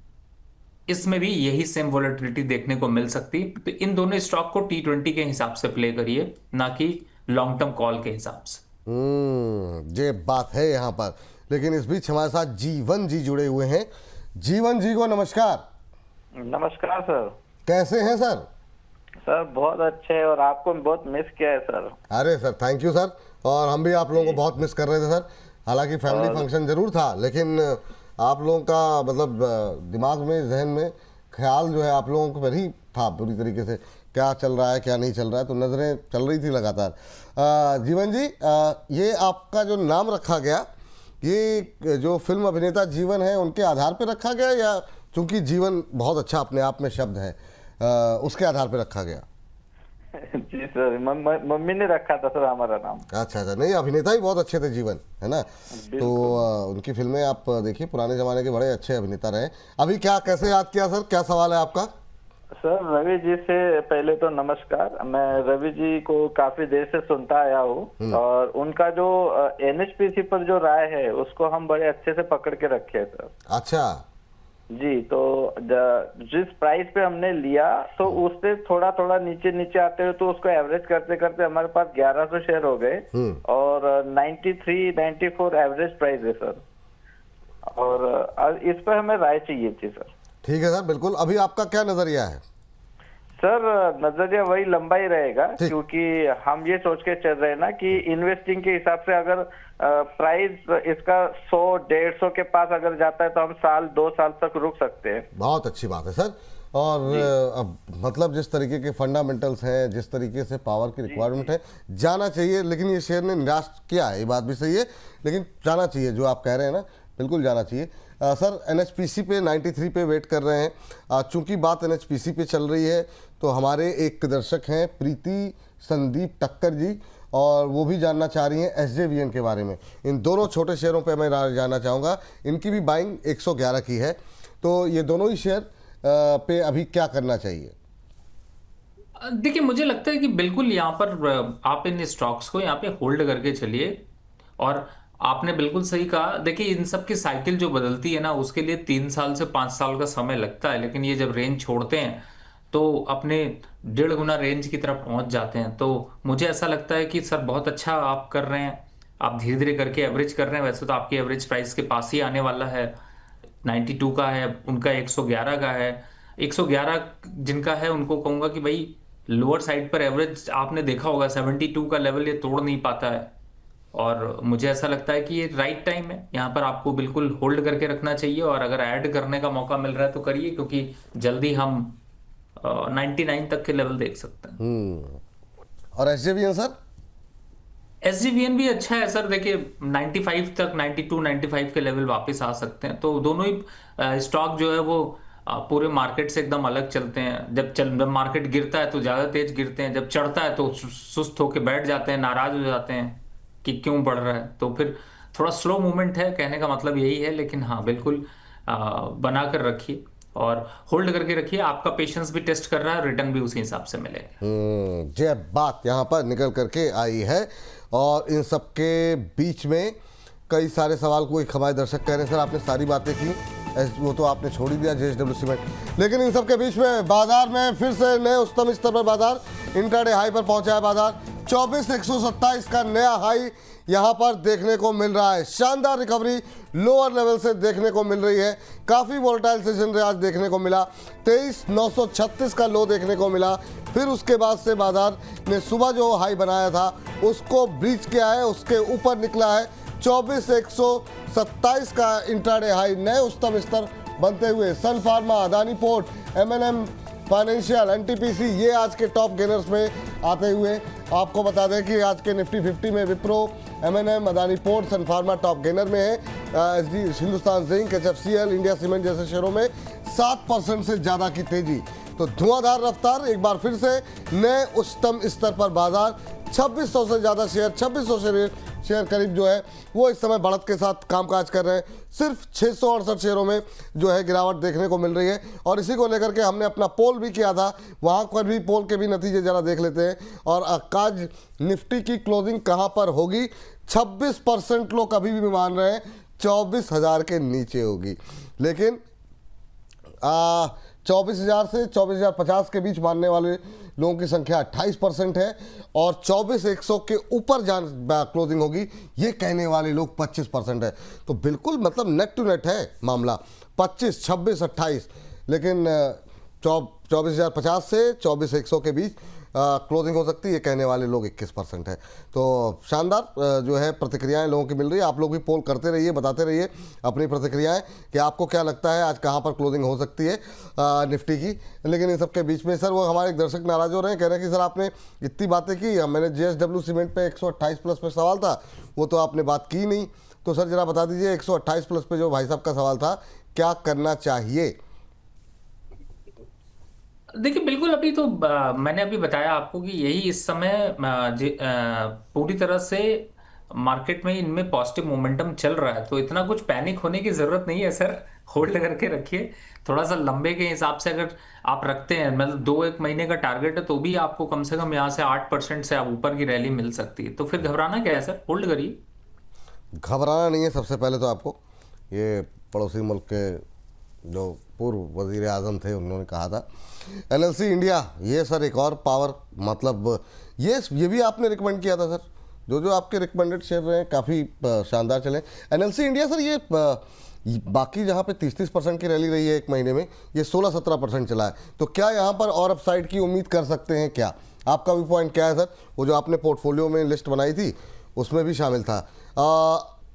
B: इसमें भी यही सेम वोलेटिलिटी देखने को मिल सकती है। तो इन दोनों स्टॉक को T20 के हिसाब से प्ले करिए, ना कि लॉन्ग टर्म कॉल के हिसाब से।
A: ये बात है यहाँ पर। लेकिन इस बीच हमारे साथ जीवन जी जुड़े हुए हैं। जीवन जी को नमस्कार।
E: नमस्कार सर।
A: कैसे हैं सर?
E: सर बहुत अच्छे है, और आपको बहुत मिस किया है सर।
A: अरे सर थैंक यू सर, और हम भी आप लोगों को बहुत मिस कर रहे थे सर। हालांकि फैमिली फंक्शन जरूर था, लेकिन आप लोगों का मतलब दिमाग में, जहन में ख्याल जो है आप लोगों के पर ही था पूरी तरीके से, क्या चल रहा है क्या नहीं चल रहा है, तो नज़रें चल रही थी लगातार। जीवन जी, ये आपका जो नाम रखा गया, ये जो फिल्म अभिनेता जीवन है उनके आधार पर रखा गया, या चूंकि जीवन बहुत अच्छा अपने आप में शब्द है उसके आधार पर रखा गया?
E: जी सर, मम्मी ने रखा था सर हमारा नाम।
A: अच्छा अच्छा, नहीं अभिनेता ही बहुत अच्छे थे जीवन, है ना, तो उनकी फिल्में आप देखिए, पुराने ज़माने के बड़े अच्छे अभिनेता रहे। अभी क्या, कैसे याद किया सर, क्या सवाल है आपका?
E: सर रवि जी से पहले तो नमस्कार। मैं रवि जी को काफी देर से सुनता आया हूँ और उनका जो NHPC पर जो राय है उसको हम बड़े अच्छे से पकड़ के रखे हैं सर।
A: अच्छा
E: जी, तो जिस प्राइस पे हमने लिया तो उससे थोड़ा थोड़ा नीचे नीचे आते हुए तो उसको एवरेज करते करते हमारे पास 1100 शेयर हो गए और 93 94 एवरेज प्राइस है सर। और इस पर हमें राय चाहिए थी सर।
A: ठीक है सर, बिल्कुल। अभी आपका क्या नजरिया है?
E: सर नजरिया वही लंबा ही रहेगा, क्योंकि हम ये सोच के चल रहे हैं ना कि इन्वेस्टिंग के हिसाब से अगर प्राइस इसका 100-150 के पास अगर जाता है तो हम 1-2 साल तक रुक सकते हैं।
A: बहुत अच्छी बात है सर। और अब मतलब जिस तरीके के फंडामेंटल्स हैं, जिस तरीके से पावर की रिक्वायरमेंट है, जाना चाहिए। लेकिन ये शेयर ने निराश किया है, ये बात भी सही है, लेकिन जाना चाहिए, जो आप कह रहे हैं ना, बिल्कुल जाना चाहिए। सर NHPC पे 93 पे वेट कर रहे हैं। चूंकि बात NHPC पे चल रही है तो हमारे एक दर्शक हैं प्रीति संदीप टक्कर जी, और वो भी जानना चाह रही हैं SJVN के बारे में। इन दोनों छोटे शेयरों पे मैं जानना चाहूँगा। इनकी भी बाइंग 111 की है, तो ये दोनों ही शेयर पे अभी क्या करना चाहिए?
B: देखिए, मुझे लगता है कि बिल्कुल यहाँ पर आप इन स्टॉक्स को यहाँ पे होल्ड करके चलिए। और आपने बिल्कुल सही कहा। देखिए, इन सब की साइकिल जो बदलती है ना, उसके लिए 3 साल से 5 साल का समय लगता है, लेकिन ये जब रेंज छोड़ते हैं तो अपने 1.5 गुना रेंज की तरफ पहुंच जाते हैं। तो मुझे ऐसा लगता है कि सर बहुत अच्छा आप कर रहे हैं, आप धीरे धीरे करके एवरेज कर रहे हैं। वैसे तो आपकी एवरेज प्राइस के पास ही आने वाला है, 92 का है, उनका 111 का है। 111 जिनका है उनको कहूंगा कि भाई लोअर साइड पर एवरेज आपने देखा होगा 72 का लेवल ये तोड़ नहीं पाता है। और मुझे ऐसा लगता है कि ये राइट टाइम है, यहाँ पर आपको बिल्कुल होल्ड करके रखना चाहिए। और अगर ऐड करने का मौका मिल रहा है तो करिए, क्योंकि जल्दी हम 99 तक के लेवल देख सकते हैं।
A: और SJVN सर?
B: SJVN भी अच्छा है सर। देखिए 95 तक, 92 95 के लेवल वापस आ सकते हैं। तो दोनों ही स्टॉक जो है वो पूरे मार्केट से एकदम अलग चलते हैं। जब मार्केट गिरता है तो ज़्यादा तेज गिरते हैं, जब चढ़ता है तो सुस्त होकर बैठ जाते हैं, नाराज हो जाते हैं कि क्यों बढ़ रहा है। तो फिर थोड़ा स्लो मूवमेंट है, कहने का मतलब यही है। लेकिन हाँ, बिल्कुल बना कर रखिए और होल्ड करके रखिए। आपका पेशेंस भी टेस्ट कर रहा है, रिटर्न भी उसी हिसाब से मिलेगा।
A: ये बात यहाँ पर निकल करके आई है। और इन सब के बीच में कई सारे सवाल कोई हमारे दर्शक कह रहे हैं सर आपने सारी बातें की, वो तो आपने छोड़ ही दिया JSW सीमेंट। लेकिन इन सब के बीच में बाजार में फिर से नए उच्चतम स्तर पर बाजार इंट्राडे हाई पर पहुंचा है। बाजार 24,127 का नया हाई यहाँ पर देखने को मिल रहा है। शानदार रिकवरी लोअर लेवल से देखने को मिल रही है। काफ़ी वोलेटाइल सेशन आज देखने को मिला। 23,936 का लो देखने को मिला। फिर उसके बाद से बाजार ने सुबह जो हाई बनाया था उसको ब्रीच किया है, उसके ऊपर निकला है। 24,127 का इंट्राडे हाई नए उच्चतम स्तर बनते हुए Sun Pharma, Adani port, M&M financial, NTPC ये आज के टॉप गेनर्स में आते हुए। आपको बता दें कि आज के निफ्टी 50 में विप्रो, M&M, अदानी पोर्ट, सन फार्मा टॉप गेनर में है। Hindustan zinc, HFCL, India cement जैसे शेयरों में 7% से ज़्यादा की तेजी। तो धुआंधार रफ्तार, एक बार फिर से नए उच्चतम स्तर पर बाजार। 2600 से ज़्यादा शेयर, 2600 शेयर करीब जो है वो इस समय बढ़त के साथ कामकाज कर रहे हैं। सिर्फ 668 शेयरों में जो है गिरावट देखने को मिल रही है। और इसी को लेकर के हमने अपना पोल भी किया था, वहाँ पर भी पोल के भी नतीजे ज़रा देख लेते हैं। और आज निफ्टी की क्लोजिंग कहाँ पर होगी? 26% लोग अभी भी मान रहे हैं 24,000 के नीचे होगी, लेकिन 24,000 से 24,050 के बीच मानने वाले लोगों की संख्या 28% है। और 24,100 के ऊपर क्लोजिंग होगी ये कहने वाले लोग 25% है। तो बिल्कुल मतलब नेट टू नेट है मामला, 25, 26, 28। लेकिन 24,050 से 24,100 के बीच क्लोजिंग हो सकती है, ये कहने वाले लोग 21% है। तो शानदार जो है प्रतिक्रियाएं लोगों की मिल रही है। आप लोग भी पोल करते रहिए, बताते रहिए अपनी प्रतिक्रियाएं कि आपको क्या लगता है आज कहां पर क्लोजिंग हो सकती है निफ्टी की। लेकिन इन सब के बीच में सर वो हमारे एक दर्शक नाराज हो रहे हैं, कह रहे हैं कि सर आपने इतनी बातें की, मैंने JSW सीमेंट पे 128 प्लस पे सवाल था, वो तो आपने बात की नहीं। तो सर जरा बता दीजिए 128 प्लस पे जो भाई साहब का सवाल था, क्या करना चाहिए?
B: देखिए बिल्कुल, अभी तो मैंने अभी बताया आपको कि यही इस समय पूरी तरह से मार्केट में इनमें पॉजिटिव मोमेंटम चल रहा है, तो इतना कुछ पैनिक होने की जरूरत नहीं है सर। होल्ड करके रखिए थोड़ा सा, लंबे के हिसाब से अगर आप रखते हैं, मतलब 2-1 महीने का टारगेट है, तो भी आपको कम से कम यहाँ से 8% से आप ऊपर की रैली मिल सकती है। तो फिर घबराना क्या है सर, होल्ड करिए।
A: घबराना नहीं है। सबसे पहले तो आपको ये पड़ोसी मुल्क के जो पूर्व वजीर आज़म थे उन्होंने कहा था NLC इंडिया, ये सर एक और पावर, मतलब ये भी आपने रिकमेंड किया था सर। जो आपके रिकमेंडेड शेयर रहे काफ़ी शानदार चले। NLC इंडिया सर ये बाकी जहाँ पे 30% की रैली रही है एक महीने में, ये 16-17% चला है। तो क्या यहाँ पर और अपसाइड की उम्मीद कर सकते हैं क्या? आपका भी पॉइंट क्या है सर? वो जो आपने पोर्टफोलियो में लिस्ट बनाई थी उसमें भी शामिल था,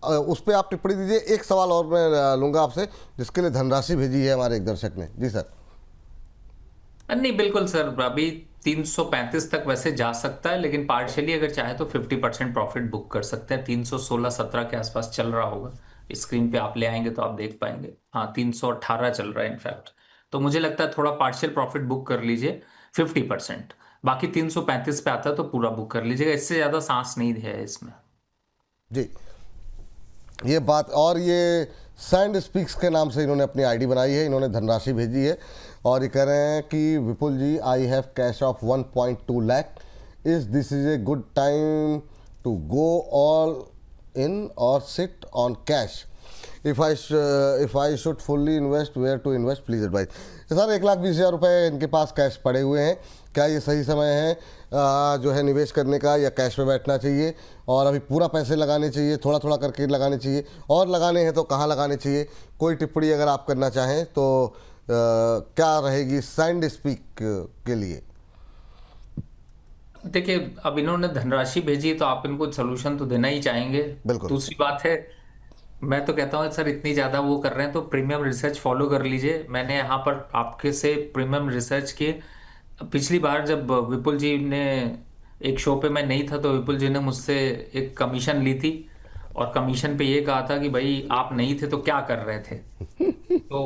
A: उस पर आप टिप्पणी दीजिए। एक सवाल और मैं लूँगा आपसे, जिसके लिए धनराशि भेजी है हमारे एक दर्शक ने। जी सर।
B: नहीं बिल्कुल सर, अभी 335 तक वैसे जा सकता है, लेकिन पार्शियली अगर चाहे तो 50% प्रॉफिट बुक कर सकते हैं। 316-17 के आसपास चल रहा होगा, स्क्रीन पे आप ले आएंगे तो आप देख पाएंगे। हाँ 318 चल रहा है इनफैक्ट। तो मुझे लगता है थोड़ा पार्शियल प्रॉफिट बुक कर लीजिए 50%, बाकी 335 पे आता है तो पूरा बुक कर लीजिएगा, इससे ज़्यादा सांस नहीं है इसमें।
A: जी ये बात, और ये सैंड स्पीक्स के नाम से इन्होंने अपनी आईडी बनाई है, इन्होंने धनराशि भेजी है और ये कह रहे हैं कि Vipul ji, I have cash of 1.2 lakh, is this is a good time to go all in or sit on cash, if I should fully invest, where to invest, please advise. Sir 1,20,000 रुपये इनके पास कैश पड़े हुए हैं, क्या ये सही समय है जो है निवेश करने का, या कैश में बैठना चाहिए और अभी पूरा पैसे लगाने चाहिए, थोड़ा थोड़ा करके लगाने चाहिए, और लगाने हैं तो कहाँ लगाने चाहिए? कोई टिप्पणी अगर आप करना चाहें तो क्या रहेगी सैंड स्पीक के लिए?
B: देखिए अब इन्होंने धनराशि भेजी तो आप इनको सोल्यूशन तो देना ही चाहेंगे।
A: बिल्कुल।
B: दूसरी बात है, मैं तो कहता हूँ सर इतनी ज़्यादा वो कर रहे हैं तो प्रीमियम रिसर्च फॉलो कर लीजिए। मैंने यहाँ पर आपके से प्रीमियम रिसर्च की, पिछली बार जब विपुल जी ने एक शो पे मैं नहीं था तो विपुल जी ने मुझसे एक कमीशन ली थी, और कमीशन पे ये कहा था कि भाई आप नहीं थे तो क्या कर रहे थे। तो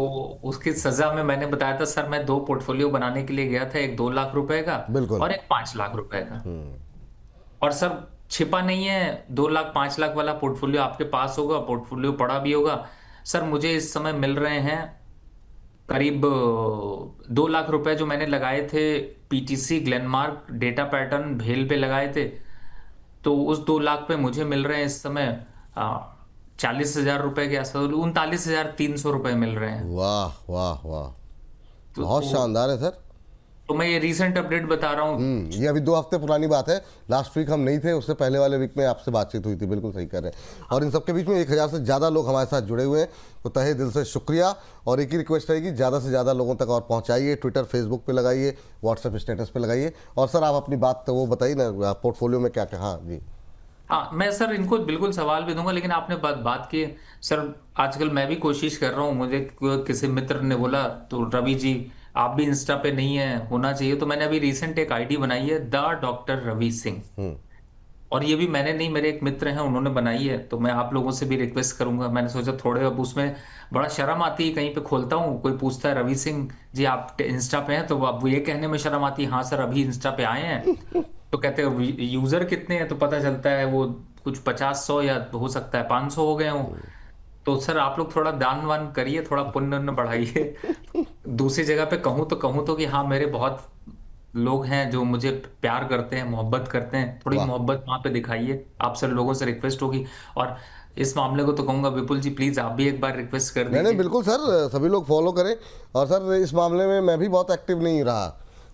B: उसकी सजा में मैंने बताया था सर मैं 2 पोर्टफोलियो बनाने के लिए गया था, एक 2 लाख रुपए का
A: बिल्कुल।
B: और एक 5 लाख रुपए का। और सर छिपा नहीं है, 2 लाख 5 लाख वाला पोर्टफोलियो आपके पास होगा, पोर्टफोलियो पड़ा भी होगा। सर मुझे इस समय मिल रहे हैं करीब 2 लाख रुपए जो मैंने लगाए थे PTC ग्लेनमार्क डेटा पैटर्न भेल पे लगाए थे, तो उस 2 लाख पे मुझे मिल रहे हैं इस समय 40,000 रुपए के आसपास, 39,300 रुपए मिल रहे हैं।
A: वाह वाह वाह,
B: तो
A: बहुत शानदार है सर।
B: तो मैं ये रीसेंट अपडेट बता रहा हूँ।
A: ये अभी 2 हफ्ते पुरानी बात है, लास्ट वीक हम नहीं थे, उससे पहले वाले वीक में आपसे बातचीत हुई थी। बिल्कुल सही कर रहे हैं। और इन सबके बीच में 1,000 से ज़्यादा लोग हमारे साथ जुड़े हुए हैं, तो तहे दिल से शुक्रिया। और एक ही रिक्वेस्ट रहेगी, ज़्यादा से ज़्यादा लोगों तक और पहुँचाइए, ट्विटर फेसबुक पे लगाइए, व्हाट्सएप स्टेटस पे लगाइए। और सर आप अपनी बात तो वो बताइए ना, पोर्टफोलियो में क्या कहा जी।
B: हाँ मैं सर इनको बिल्कुल सवाल भी दूंगा, लेकिन आपने बात की सर, आजकल मैं भी कोशिश कर रहा हूँ। मुझे किसी मित्र ने बोला तो रवि जी आप भी इंस्टा पे नहीं है, होना चाहिए। तो मैंने अभी रिसेंट एक आईडी बनाई है, द डॉक्टर रवि सिंह, और ये भी मैंने नहीं, मेरे एक मित्र हैं उन्होंने बनाई है। तो मैं आप लोगों से भी रिक्वेस्ट करूंगा, मैंने सोचा थोड़े, अब उसमें बड़ा शर्म आती है, कहीं पे खोलता हूँ कोई पूछता है रवि सिंह जी आप इंस्टा पे हैं, तो अब ये कहने में शर्म आती है हाँ सर अभी इंस्टा पे आए हैं। तो कहते हैं यूजर कितने हैं, तो पता चलता है वो कुछ 50-100 या हो सकता है 500 हो गए हों। तो सर आप लोग थोड़ा दान वान करिए, थोड़ा पुण्य बढ़ाइए। दूसरी जगह पे कहूँ तो कि हाँ मेरे बहुत लोग हैं जो मुझे प्यार करते हैं, मोहब्बत करते हैं, थोड़ी मोहब्बत वहां पे दिखाइए। आप सब लोगों से रिक्वेस्ट होगी। और इस मामले को तो कहूंगा विपुल जी प्लीज आप भी एक बार रिक्वेस्ट कर दीजिए।
A: नहीं बिल्कुल सर, सभी लोग फॉलो करें। और सर इस मामले में मैं भी बहुत एक्टिव नहीं रहा,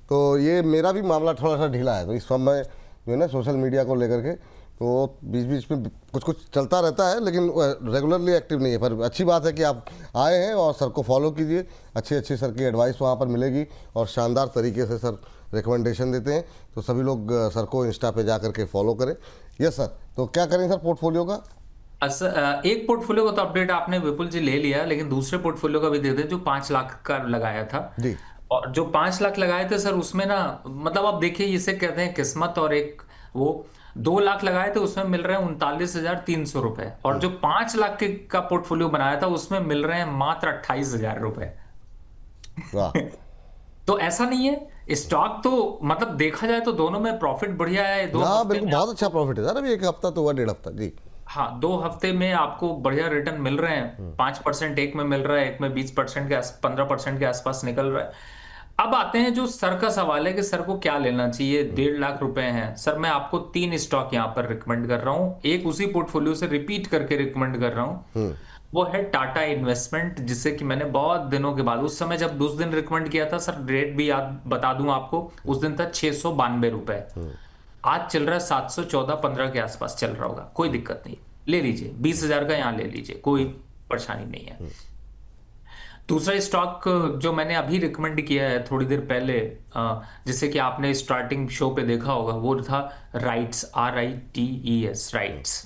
A: तो ये मेरा भी मामला थोड़ा सा ढीला है। तो इस समय जो है ना सोशल मीडिया को लेकर के तो बीच बीच में कुछ कुछ चलता रहता है, लेकिन रेगुलरली एक्टिव नहीं है। पर अच्छी बात है कि आप आए हैं और सर को फॉलो कीजिए, अच्छी अच्छी सर की एडवाइस वहाँ पर मिलेगी और शानदार तरीके से सर रिकमेंडेशन देते हैं। तो सभी लोग सर को इंस्टा पे जा करके फॉलो करें। यस सर, तो क्या करें सर पोर्टफोलियो का?
B: एक पोर्टफोलियो का तो अपडेट आपने विपुल जी ले लिया, लेकिन दूसरे पोर्टफोलियो का भी दे दें जो 5 लाख का लगाया था
A: जी।
B: और जो 5 लाख लगाए थे सर, उसमें ना मतलब आप देखिए, इसे कहते हैं किस्मत। और एक वो 2 लाख लगाए थे, उसमें मिल रहे हैं 39,300 रुपए, और जो 5 लाख का पोर्टफोलियो बनाया था उसमें मिल रहे हैं मात्र 28,000 रुपए।
A: वाह।
B: तो ऐसा नहीं है, स्टॉक तो मतलब देखा जाए तो दोनों में प्रॉफिट बढ़िया है।
A: हाँ बिल्कुल, बहुत अच्छा प्रॉफिट है सर। अभी एक हफ्ता तो हुआ, 1.5 हफ्ता जी।
B: हाँ, 2 हफ्ते में आपको बढ़िया रिटर्न मिल रहे हैं। 5% एक में मिल रहा है, एक में 20% के 15% के आसपास निकल रहा है। अब आते हैं जो सर का सवाल है कि सर को क्या लेना चाहिए। 1.5 लाख रुपए हैं सर, मैं आपको 3 स्टॉक यहाँ पर रिकमेंड कर रहा हूँ, एक उसी पोर्टफोलियो से रिपीट करके रिकमेंड कर रहा हूँ। वो है टाटा इन्वेस्टमेंट, जिसे कि मैंने बहुत दिनों के बाद, उस समय जब उस दिन रिकमेंड किया था सर, रेट भी याद बता दूं आपको, उस दिन था 692 रुपए। आज चल रहा है 714-15 के आसपास चल रहा होगा। कोई दिक्कत नहीं, ले लीजिए, 20,000 का यहाँ ले लीजिए, कोई परेशानी नहीं है। दूसरा स्टॉक जो मैंने अभी रिकमेंड किया है थोड़ी देर पहले, जिसे कि आपने स्टार्टिंग शो पे देखा होगा, वो था राइट्स, RITES, राइट्स।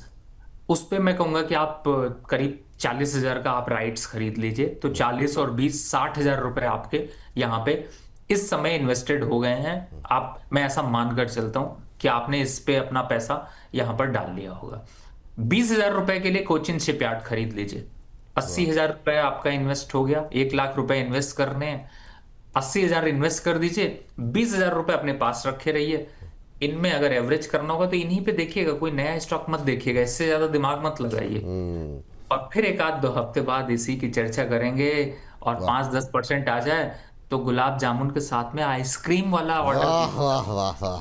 B: उस पे मैं कहूंगा कि आप करीब 40,000 का आप राइट्स खरीद लीजिए। तो 40 और 20, 60,000 रुपए आपके यहाँ पे इस समय इन्वेस्टेड हो गए हैं। मैं ऐसा मानकर चलता हूं कि आपने इस पे अपना पैसा यहाँ पर डाल लिया होगा। 20,000 रुपए के लिए कोचिन शिपयार्ड खरीद लीजिए। 80,000 रुपए आपका इन्वेस्ट हो गया। 1 लाख रुपए इन्वेस्ट करने हैं, 80,000 इन्वेस्ट कर दीजिए, 20,000 रुपए अपने पास रखे रहिए। इनमें अगर एवरेज करना होगा तो इन्हीं पे देखिएगा, कोई नया स्टॉक मत देखिएगा, इससे ज्यादा दिमाग मत लगाइए। और फिर 1-2 हफ्ते बाद इसी की चर्चा करेंगे, और 5-10% आ जाए तो गुलाब जामुन के साथ में आइसक्रीम वाला ऑर्डर।
A: वाह वाह वाह वाह।